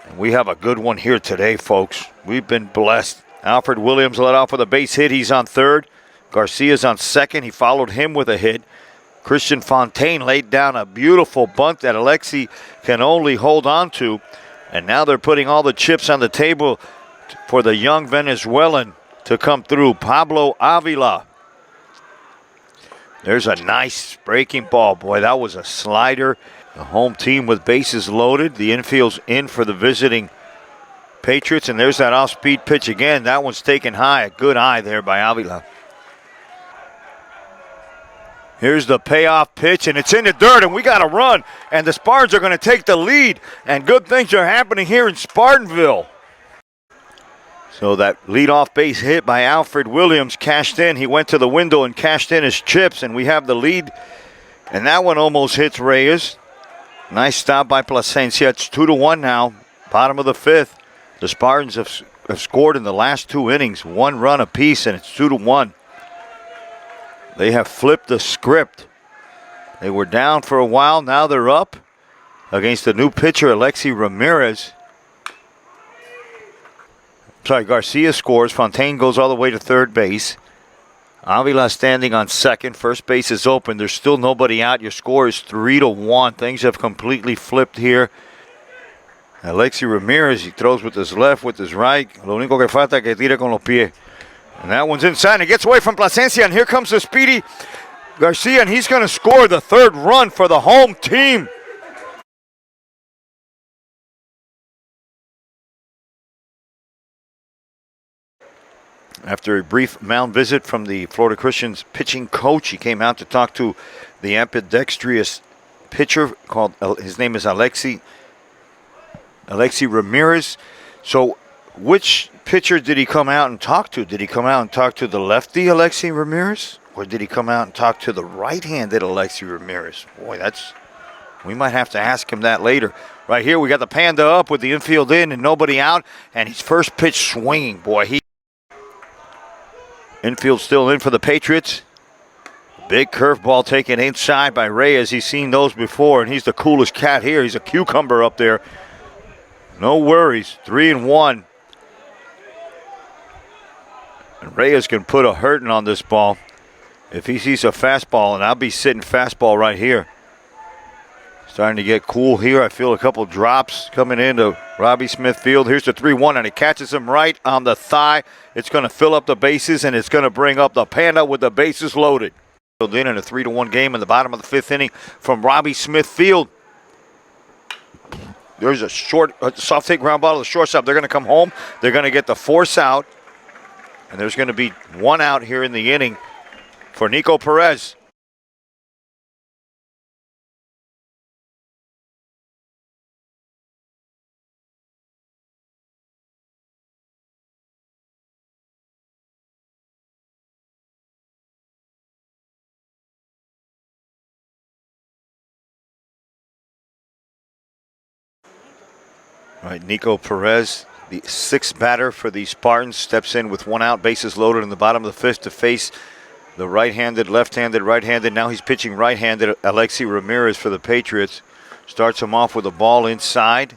And we have a good one here today, folks. We've been blessed. Alfred Williams led off with a base hit. He's on third. Garcia's on second. He followed him with a hit. Christian Fontaine laid down a beautiful bunt that Alexi can only hold on to. And now they're putting all the chips on the table for the young Venezuelan to come through. Pablo Avila. There's a nice breaking ball. Boy, that was a slider. The home team with bases loaded. The infield's in for the visiting Patriots. And there's that off-speed pitch again. That one's taken high. A good eye there by Avila. Here's the payoff pitch, and it's in the dirt, and we got to run. And the Spartans are going to take the lead. And good things are happening here in Spartanville. So that leadoff base hit by Alfred Williams cashed in. He went to the window and cashed in his chips, and we have the lead. And that one almost hits Reyes. Nice stop by Plasencia. It's 2-1 now, bottom of the 5th. The Spartans have scored in the last 2 innings, 1 run apiece, and it's 2-1. They have flipped the script. They were down for a while. Now they're up against the new pitcher, Alexi Ramirez. Garcia scores. Fontaine goes all the way to third base. Avila standing on second. First base is open. There's still nobody out. Your score is 3-1. Things have completely flipped here. Alexi Ramirez, he throws with his left, with his right. Lo único que falta es que tire con los pies. And that one's inside. It gets away from Plasencia, and here comes the speedy Garcia, and he's going to score the third run for the home team. After a brief mound visit from the Florida Christian's pitching coach, he came out to talk to the ambidextrous pitcher called, his name is Alexi Ramirez. So which pitcher did he come out and talk to? Did he come out and talk to the lefty Alexi Ramirez? Or did he come out and talk to the right-handed Alexi Ramirez? Boy, we might have to ask him that later. Right here, we got the Panda up with the infield in and nobody out. And his first pitch swinging. Boy, infield still in for the Patriots. Big curveball taken inside by Reyes. He's seen those before, and he's the coolest cat here. He's a cucumber up there. No worries. 3-1. And Reyes can put a hurting on this ball if he sees a fastball, and I'll be sitting fastball right here. Starting to get cool here. I feel a couple drops coming into Robbie Smith Field. Here's the 3-1, and it catches him right on the thigh. It's going to fill up the bases, and it's going to bring up the Panda with the bases loaded. In a 3-1 game in the bottom of the fifth inning from Robbie Smith Field. There's a soft hit ground ball to the shortstop. They're going to come home. They're going to get the force out, and there's going to be one out here in the inning for Nico Perez. All right, Nico Perez, the sixth batter for the Spartans, steps in with one out, bases loaded in the bottom of the fifth to face the right-handed, left-handed, right-handed. Now he's pitching right-handed Alexi Ramirez for the Patriots. Starts him off with a ball inside.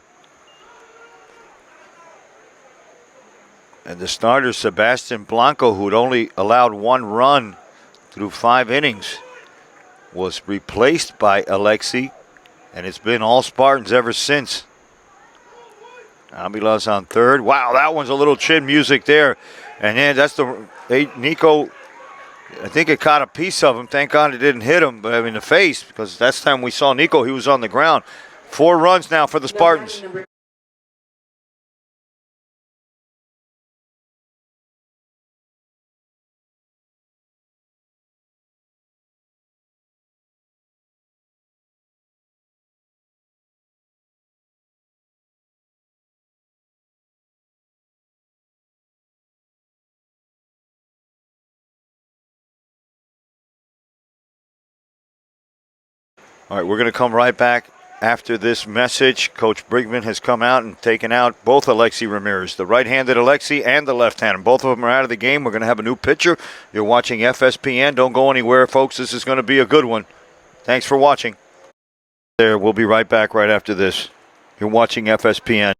And the starter, Sebastian Blanco, who'd only allowed one run through 5 innings, was replaced by Alexi, and it's been all Spartans ever since. Avila's on third. Wow, that one's a little chin music there. And then that's Nico, I think it caught a piece of him. Thank God it didn't hit him in the face, because last time we saw Nico, he was on the ground. 4 runs now for the Spartans. All right, we're going to come right back after this message. Coach Brigman has come out and taken out both Alexi Ramirez, the right-handed Alexi and the left-handed. Both of them are out of the game. We're going to have a new pitcher. You're watching FSPN. Don't go anywhere, folks. This is going to be a good one. Thanks for watching. We'll be right back right after this. You're watching FSPN.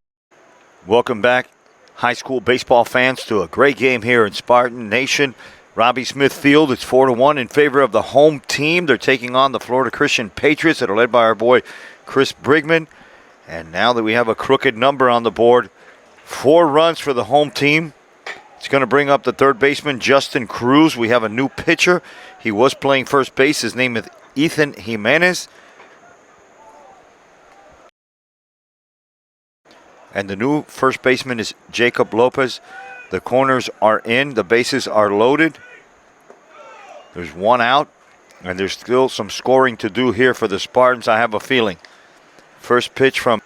Welcome back, high school baseball fans, to a great game here in Spartan Nation. Robbie Smith Field, it's 4-1 in favor of the home team. They're taking on the Florida Christian Patriots that are led by our boy Chris Brigman. And now that we have a crooked number on the board, 4 runs for the home team. It's going to bring up the third baseman, Justin Cruz. We have a new pitcher. He was playing first base. His name is Ethan Jimenez. And the new first baseman is Jacob Lopez. The corners are in. The bases are loaded. There's one out. And there's still some scoring to do here for the Spartans, I have a feeling. First pitch from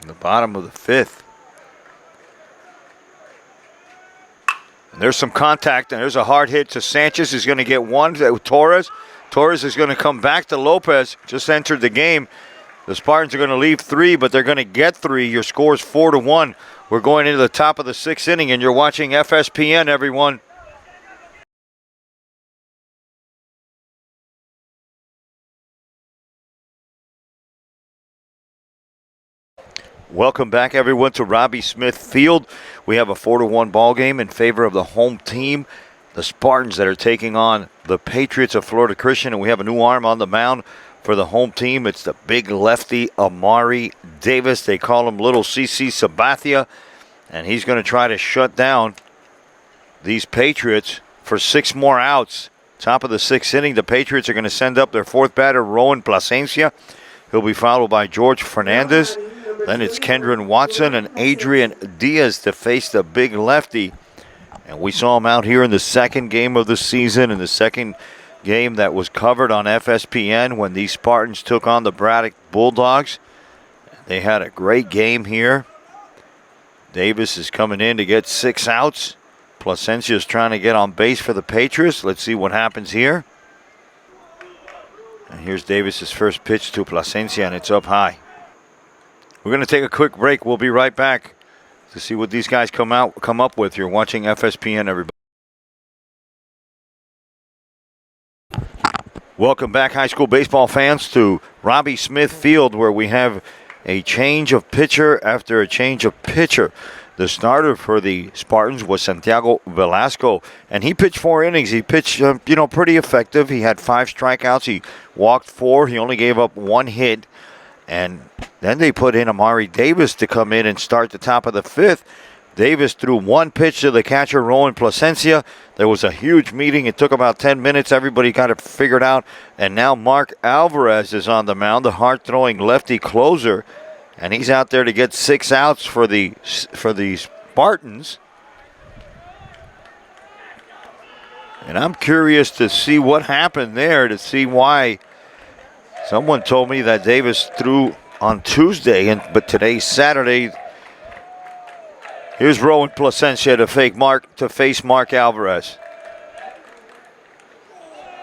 the bottom of the fifth. And there's some contact, and there's a hard hit to Sanchez. He's going to get one to Torres. Torres is going to come back to Lopez. Just entered the game. The Spartans are going to leave 3, but they're going to get 3. Your score is 4-1. We're going into the top of the 6th inning, and you're watching FSPN, everyone. Welcome back, everyone, to Robbie Smith Field. We have a 4-1 ball game in favor of the home team, the Spartans, that are taking on the Patriots of Florida Christian. And we have a new arm on the mound for the home team. It's the big lefty, Amari Davis. They call him Little CC Sabathia. And he's going to try to shut down these Patriots for 6 more outs. Top of the 6th inning, the Patriots are going to send up their 4th batter, Rowan Plasencia. He'll be followed by George Fernandez. Then it's Kendron Watson and Adrian Diaz to face the big lefty. And we saw him out here in the second game of the season, in the second game that was covered on FSPN when these Spartans took on the Braddock Bulldogs. They had a great game here. Davis is coming in to get 6 outs. Plasencia is trying to get on base for the Patriots. Let's see what happens here. And here's Davis's first pitch to Plasencia, and it's up high. We're going to take a quick break. We'll be right back to see what these guys come up with. You're watching FSPN, everybody. Welcome back, high school baseball fans, to Robbie Smith Field, where we have a change of pitcher after a change of pitcher. The starter for the Spartans was Santiago Velasco, and he pitched 4 innings. He pitched, pretty effective. He had 5 strikeouts. He walked 4. He only gave up 1 hit. And then they put in Amari Davis to come in and start the top of the 5th. Davis threw 1 pitch to the catcher, Rowan Plasencia. There was a huge meeting. It took about 10 minutes. Everybody got it figured out. And now Mark Alvarez is on the mound, the hard-throwing lefty closer. And he's out there to get 6 outs for the Spartans. And I'm curious to see what happened there, to see why. Someone told me that Davis threw on Tuesday, but today's Saturday. Here's Rowan Plasencia to face Mark Alvarez.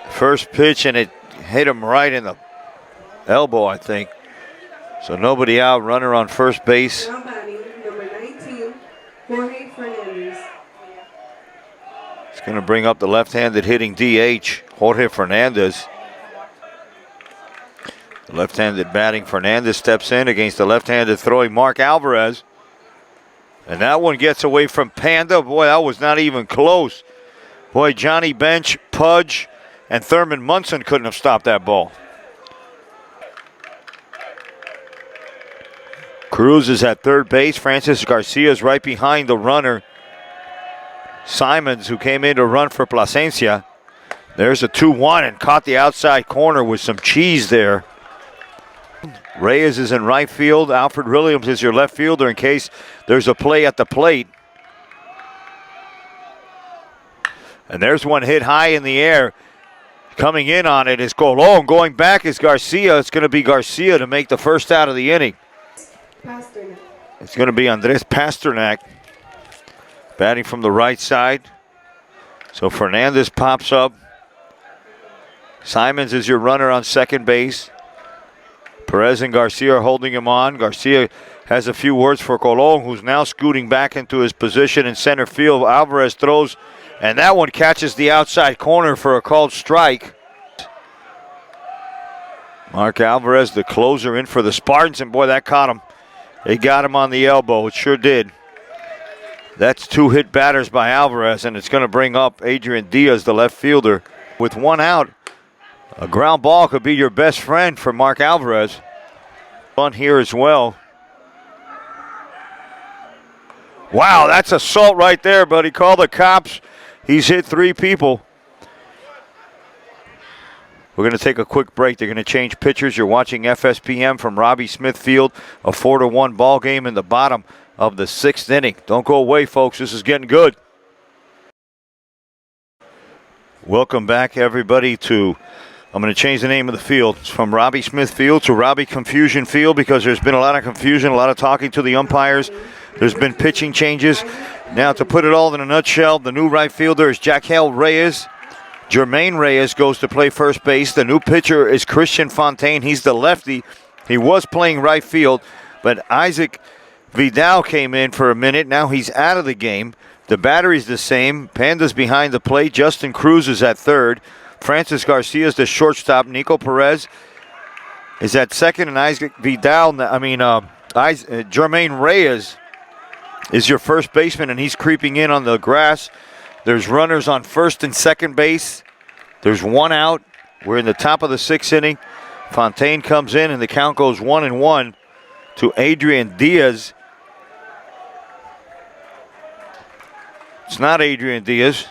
First pitch, and it hit him right in the elbow, I think. So nobody out, runner on first base. Now batting, number 19, Jorge Fernandez. It's going to bring up the left-handed hitting DH, Jorge Fernandez. The left-handed batting Fernandez steps in against the left-handed throwing Mark Alvarez. And that one gets away from Panda. Boy, that was not even close. Boy, Johnny Bench, Pudge, and Thurman Munson couldn't have stopped that ball. Cruz is at third base. Francis Garcia is right behind the runner, Simons, who came in to run for Plasencia. There's a 2-1 and caught the outside corner with some cheese there. Reyes is in right field. Alfred Williams is your left fielder in case there's a play at the plate. And there's one hit high in the air. Coming in on it is Colon. Going back is Garcia. It's going to be Garcia to make the first out of the inning. Pasternak. It's going to be Andres Pasternak batting from the right side. So Fernandez pops up. Simons is your runner on second base. Perez and Garcia are holding him on. Garcia has a few words for Colon, who's now scooting back into his position in center field. Alvarez throws, and that one catches the outside corner for a called strike. Mark Alvarez, the closer, in for the Spartans, and boy, that caught him. They got him on the elbow. It sure did. That's 2 hit batters by Alvarez, and it's going to bring up Adrian Diaz, the left fielder, with 1 out. A ground ball could be your best friend for Mark Alvarez. Fun here as well. Wow, that's assault right there, buddy. Call the cops. He's hit 3 people. We're going to take a quick break. They're going to change pitchers. You're watching FSPN from Robbie Smith Field, a 4-1 ball game in the bottom of the 6th inning. Don't go away, folks. This is getting good. Welcome back, everybody, to... I'm going to change the name of the field. It's from Robbie Smith Field to Robbie Confusion Field because there's been a lot of confusion, a lot of talking to the umpires. There's been pitching changes. Now, to put it all in a nutshell, the new right fielder is Jaquel Reyes. Jermaine Reyes goes to play first base. The new pitcher is Christian Fontaine. He's the lefty. He was playing right field, but Isaac Vidal came in for a minute. Now he's out of the game. The battery's the same. Panda's behind the plate. Justin Cruz is at third. Francis Garcia is the shortstop. Nico Perez is at second, and Isaac Vidal, Jermaine Reyes is your first baseman, and he's creeping in on the grass. There's runners on first and second base. There's one out. We're in the top of the sixth inning. Fontaine comes in, and the count goes 1-1 to Adrian Diaz. It's not Adrian Diaz.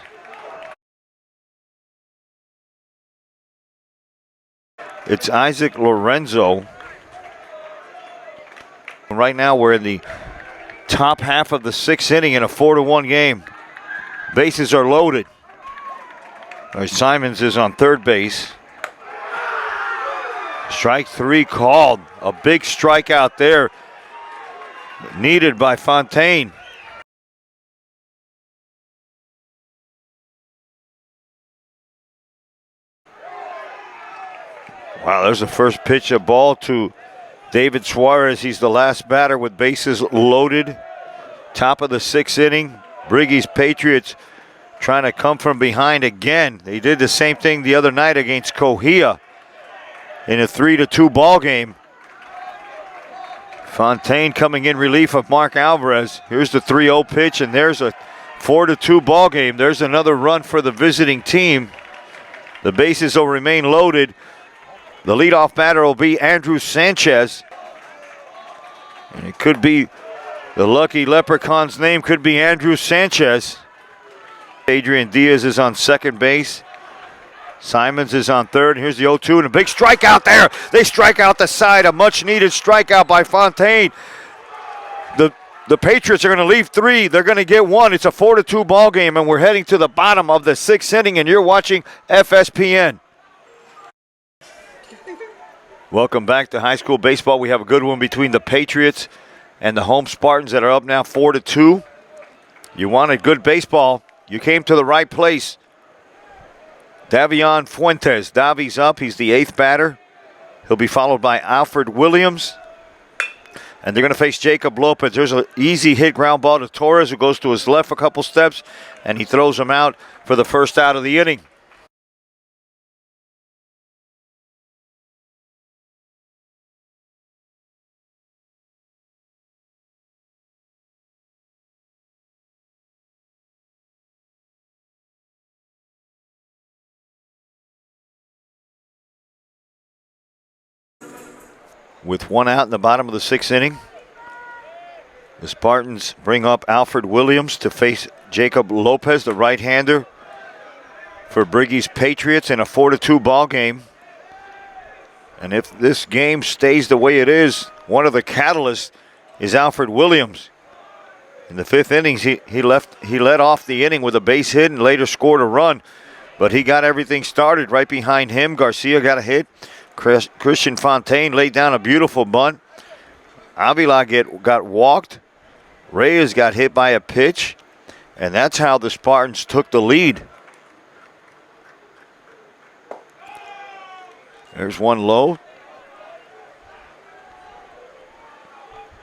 It's Isaac Lorenzo. Right now we're in the top half of the sixth inning in a 4-1 game. Bases are loaded. Simons is on third base. Strike three called. A big strikeout there. Needed by Fontaine. Wow, there's the first pitch, a ball to David Suarez. He's the last batter with bases loaded. Top of the sixth inning. Briggy's Patriots trying to come from behind again. They did the same thing the other night against Cohia in a 3-2 ball game. Fontaine coming in relief of Mark Alvarez. Here's the 3-0 pitch, and there's a 4-2 ball game. There's another run for the visiting team. The bases will remain loaded. The leadoff batter will be Andrew Sanchez. And it could be the lucky leprechaun's name could be Andrew Sanchez. Adrian Diaz is on second base. Simons is on third. Here's the 0-2 and a big strikeout there. They strike out the side. A much needed strikeout by Fontaine. The Patriots are going to leave three. They're going to get one. It's a 4-2 ball game, and we're heading to the bottom of the sixth inning, and you're watching FSPN. Welcome back to high school baseball. We have a good one between the Patriots and the home Spartans that are up now 4-2. You wanted good baseball. You came to the right place. Davion Fuentes. Davi's up. He's the eighth batter. He'll be followed by Alfred Williams. And they're going to face Jacob Lopez. There's an easy hit ground ball to Torres, who goes to his left a couple steps, and he throws him out for the first out of the inning. With one out in the bottom of the sixth inning, the Spartans bring up Alfred Williams to face Jacob Lopez, the right-hander, for Briggy's Patriots in a 4-2 ball game. And if this game stays the way it is, one of the catalysts is Alfred Williams. In the fifth innings, he led off the inning with a base hit and later scored a run, but he got everything started right behind him. Garcia got a hit. Christian Fontaine laid down a beautiful bunt. Avila got walked. Reyes got hit by a pitch. And that's how the Spartans took the lead. There's one low.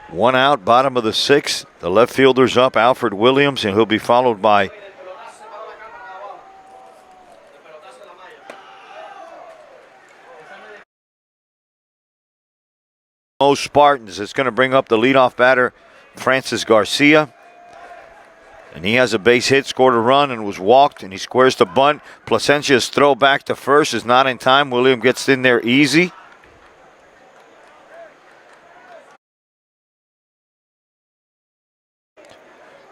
One out, bottom of the sixth. The left fielder's up, Alfred Williams, and he'll be followed by Spartans. It's going to bring up the leadoff batter, Francis Garcia. And he has a base hit, scored a run, and was walked, and he squares the bunt. Placencia's throw back to first is not in time. William gets in there easy.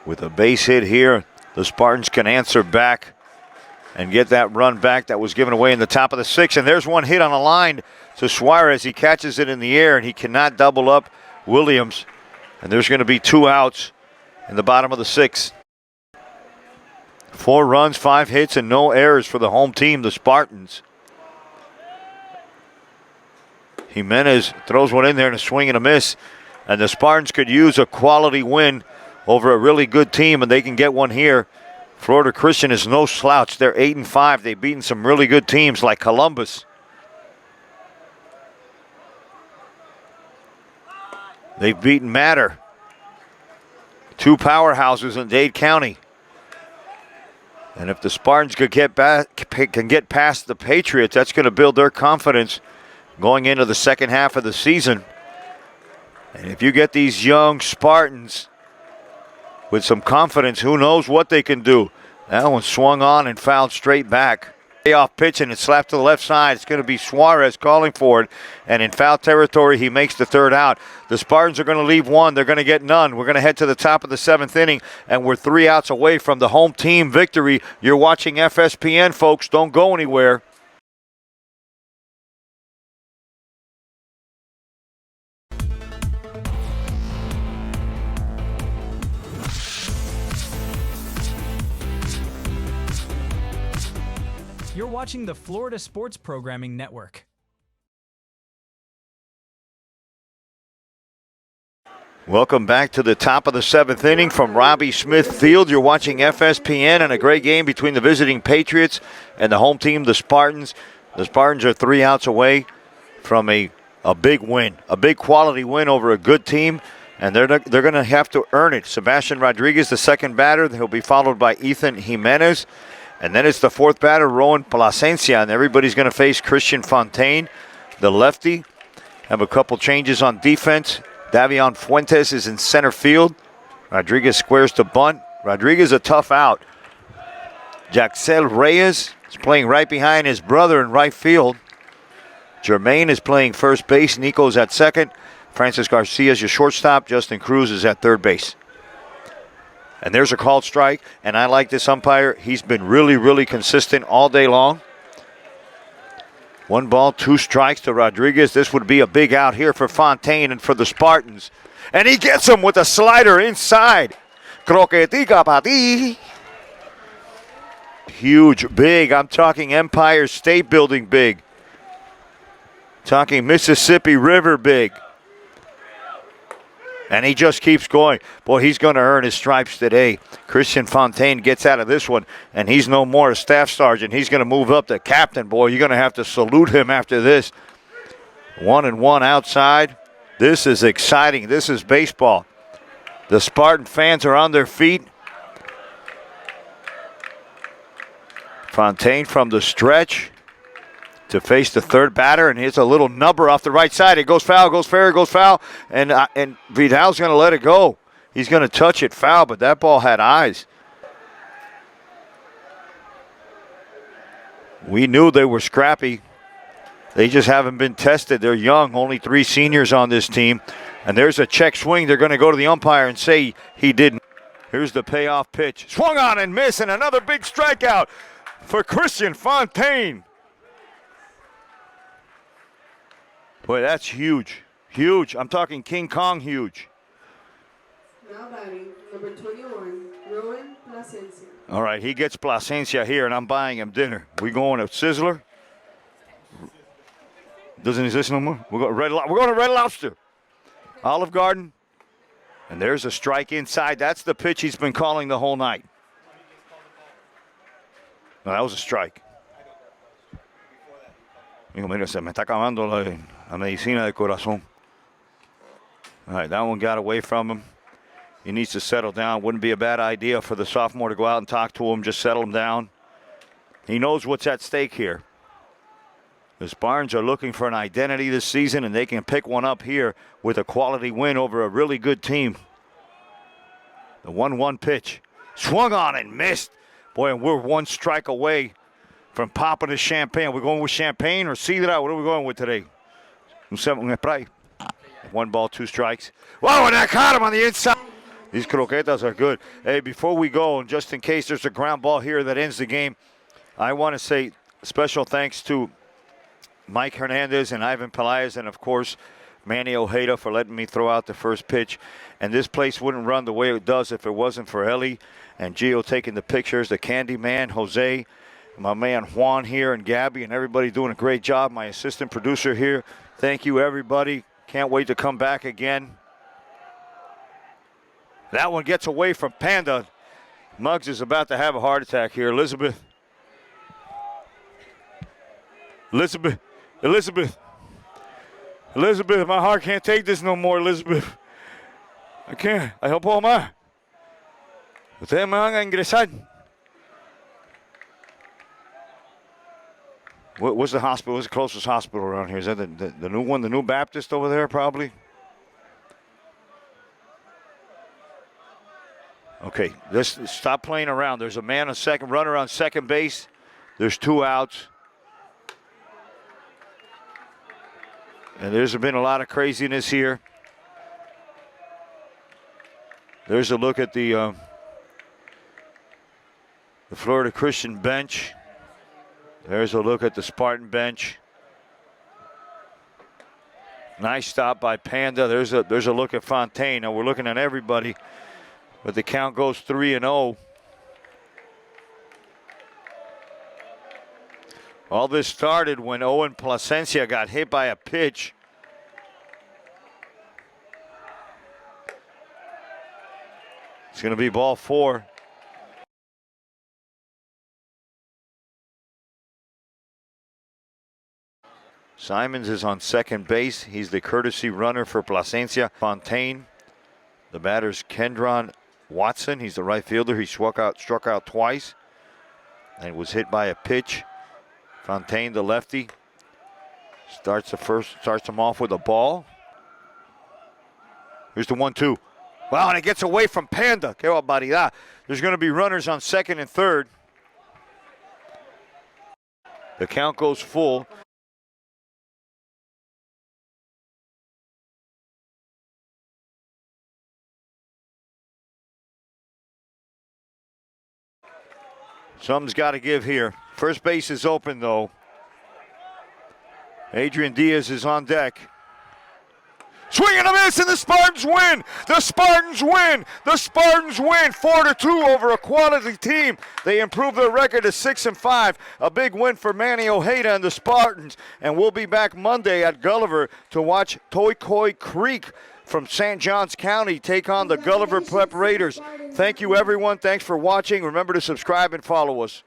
With a base hit here, the Spartans can answer back and get that run back that was given away in the top of the sixth. And there's one hit on a line to Suarez. He catches it in the air, and he cannot double up Williams. And there's going to be two outs in the bottom of the sixth. 4 runs, 5 hits, and no errors for the home team, the Spartans. Jimenez throws one in there and a swing and a miss. And the Spartans could use a quality win over a really good team, and they can get one here. Florida Christian is no slouch. They're 8-5. They've beaten some really good teams like Columbus. They've beaten Matter. 2 powerhouses in Dade County. And if the Spartans can get past the Patriots, that's going to build their confidence going into the second half of the season. And if you get these young Spartans with some confidence, who knows what they can do. That one swung on and fouled straight back. Payoff pitch, and it's slapped to the left side. It's going to be Suarez calling for it. And in foul territory, he makes the third out. The Spartans are going to leave one. They're going to get none. We're going to head to the top of the 7th inning, and we're 3 outs away from the home team victory. You're watching FSPN, folks. Don't go anywhere. You're watching the Florida Sports Programming Network. Welcome back to the top of the 7th inning from Robbie Smith Field. You're watching FSPN and a great game between the visiting Patriots and the home team, the Spartans. The Spartans are 3 outs away from a big win, a big quality win over a good team, and they're going to have to earn it. Sebastian Rodriguez, the second batter. He'll be followed by Ethan Jimenez. And then it's the 4th batter, Rowan Plasencia, and everybody's going to face Christian Fontaine, the lefty. Have a couple changes on defense. Davion Fuentes is in center field. Rodriguez squares to bunt. Rodriguez a tough out. Jaxel Reyes is playing right behind his brother in right field. Jermaine is playing first base. Nico's at second. Francis Garcia is your shortstop. Justin Cruz is at third base. And there's a called strike, and I like this umpire. He's been really, really consistent all day long. 1 ball, 2 strikes to Rodriguez. This would be a big out here for Fontaine and for the Spartans. And he gets him with a slider inside. Croquetica para ti. Huge, big. I'm talking Empire State Building big. Talking Mississippi River big. And he just keeps going. Boy, he's going to earn his stripes today. Christian Fontaine gets out of this one, and he's no more a staff sergeant. He's going to move up to captain. Boy, you're going to have to salute him after this. 1-1 outside. This is exciting. This is baseball. The Spartan fans are on their feet. Fontaine from the stretch to face the third batter, and here's a little nubber off the right side. It goes foul, goes fair, goes foul, and Vidal's going to let it go. He's going to touch it foul, but that ball had eyes. We knew they were scrappy. They just haven't been tested. They're young, only 3 seniors on this team. And there's a check swing. They're going to go to the umpire and say he didn't. Here's the payoff pitch. Swung on and missed, and another big strikeout for Christian Fontaine. Boy, that's huge. Huge. I'm talking King Kong huge. Now batting, number 21, Rowan Plasencia. All right, he gets Plasencia here, and I'm buying him dinner. We going to Sizzler? Doesn't exist no more? We're going to Red Lobster. Olive Garden. And there's a strike inside. That's the pitch he's been calling the whole night. No, that was a strike. Hijo, mira, se me está acabando la medicina de corazón. All right, that one got away from him. He needs to settle down. Wouldn't be a bad idea for the sophomore to go out and talk to him, just settle him down. He knows what's at stake here. The Spartans are looking for an identity this season, and they can pick one up here with a quality win over a really good team. The 1-1 pitch. Swung on and missed. Boy, and we're 1 strike away from popping the champagne. We're going with champagne or sidra? What are we going with today? Un spray. 1 ball, 2 strikes. Whoa, and that caught him on the inside. These croquetas are good. Hey, before we go, and just in case there's a ground ball here that ends the game, I want to say special thanks to Mike Hernandez and Ivan Pelaez, and, of course, Manny Ojeda for letting me throw out the first pitch. And this place wouldn't run the way it does if it wasn't for Ellie and Gio taking the pictures, the Candy Man, Jose, my man Juan here, and Gabby, and everybody doing a great job. My assistant producer here. Thank you, everybody. Can't wait to come back again. That one gets away from Panda. Muggs is about to have a heart attack here. Elizabeth, my heart can't take this no more, Elizabeth. I can't. I no puedo más. Ustedes me van a ingresar. What's the hospital? What's the closest hospital around here? Is that the new one, the New Baptist over there, probably? Okay, let's stop playing around. There's a man on second, runner on second base. There's 2 outs. And there's been a lot of craziness here. There's a look at the Florida Christian bench. There's a look at the Spartan bench. Nice stop by Panda. There's a look at Fontaine. Now we're looking at everybody, but the count goes 3-0. All this started when Owen Plasencia got hit by a pitch. It's going to be ball 4. Simons is on second base. He's the courtesy runner for Plasencia. Fontaine, the batter's Kendron Watson. He's the right fielder. He struck out twice and was hit by a pitch. Fontaine, the lefty, starts him off with a ball. Here's the 1-2. Wow, and it gets away from Panda. Que barbaridad. There's going to be runners on second and third. The count goes full. Something's got to give here. First base is open, though. Adrian Diaz is on deck. Swing and a miss, and the Spartans win! The Spartans win! The Spartans win! 4-2 over a quality team. They improve their record to 6-5. A big win for Manny Ojeda and the Spartans. And we'll be back Monday at Gulliver to watch Toy Creek from St. Johns County take on the Gulliver Prep Raiders. Thank you, everyone. Thanks for watching. Remember to subscribe and follow us.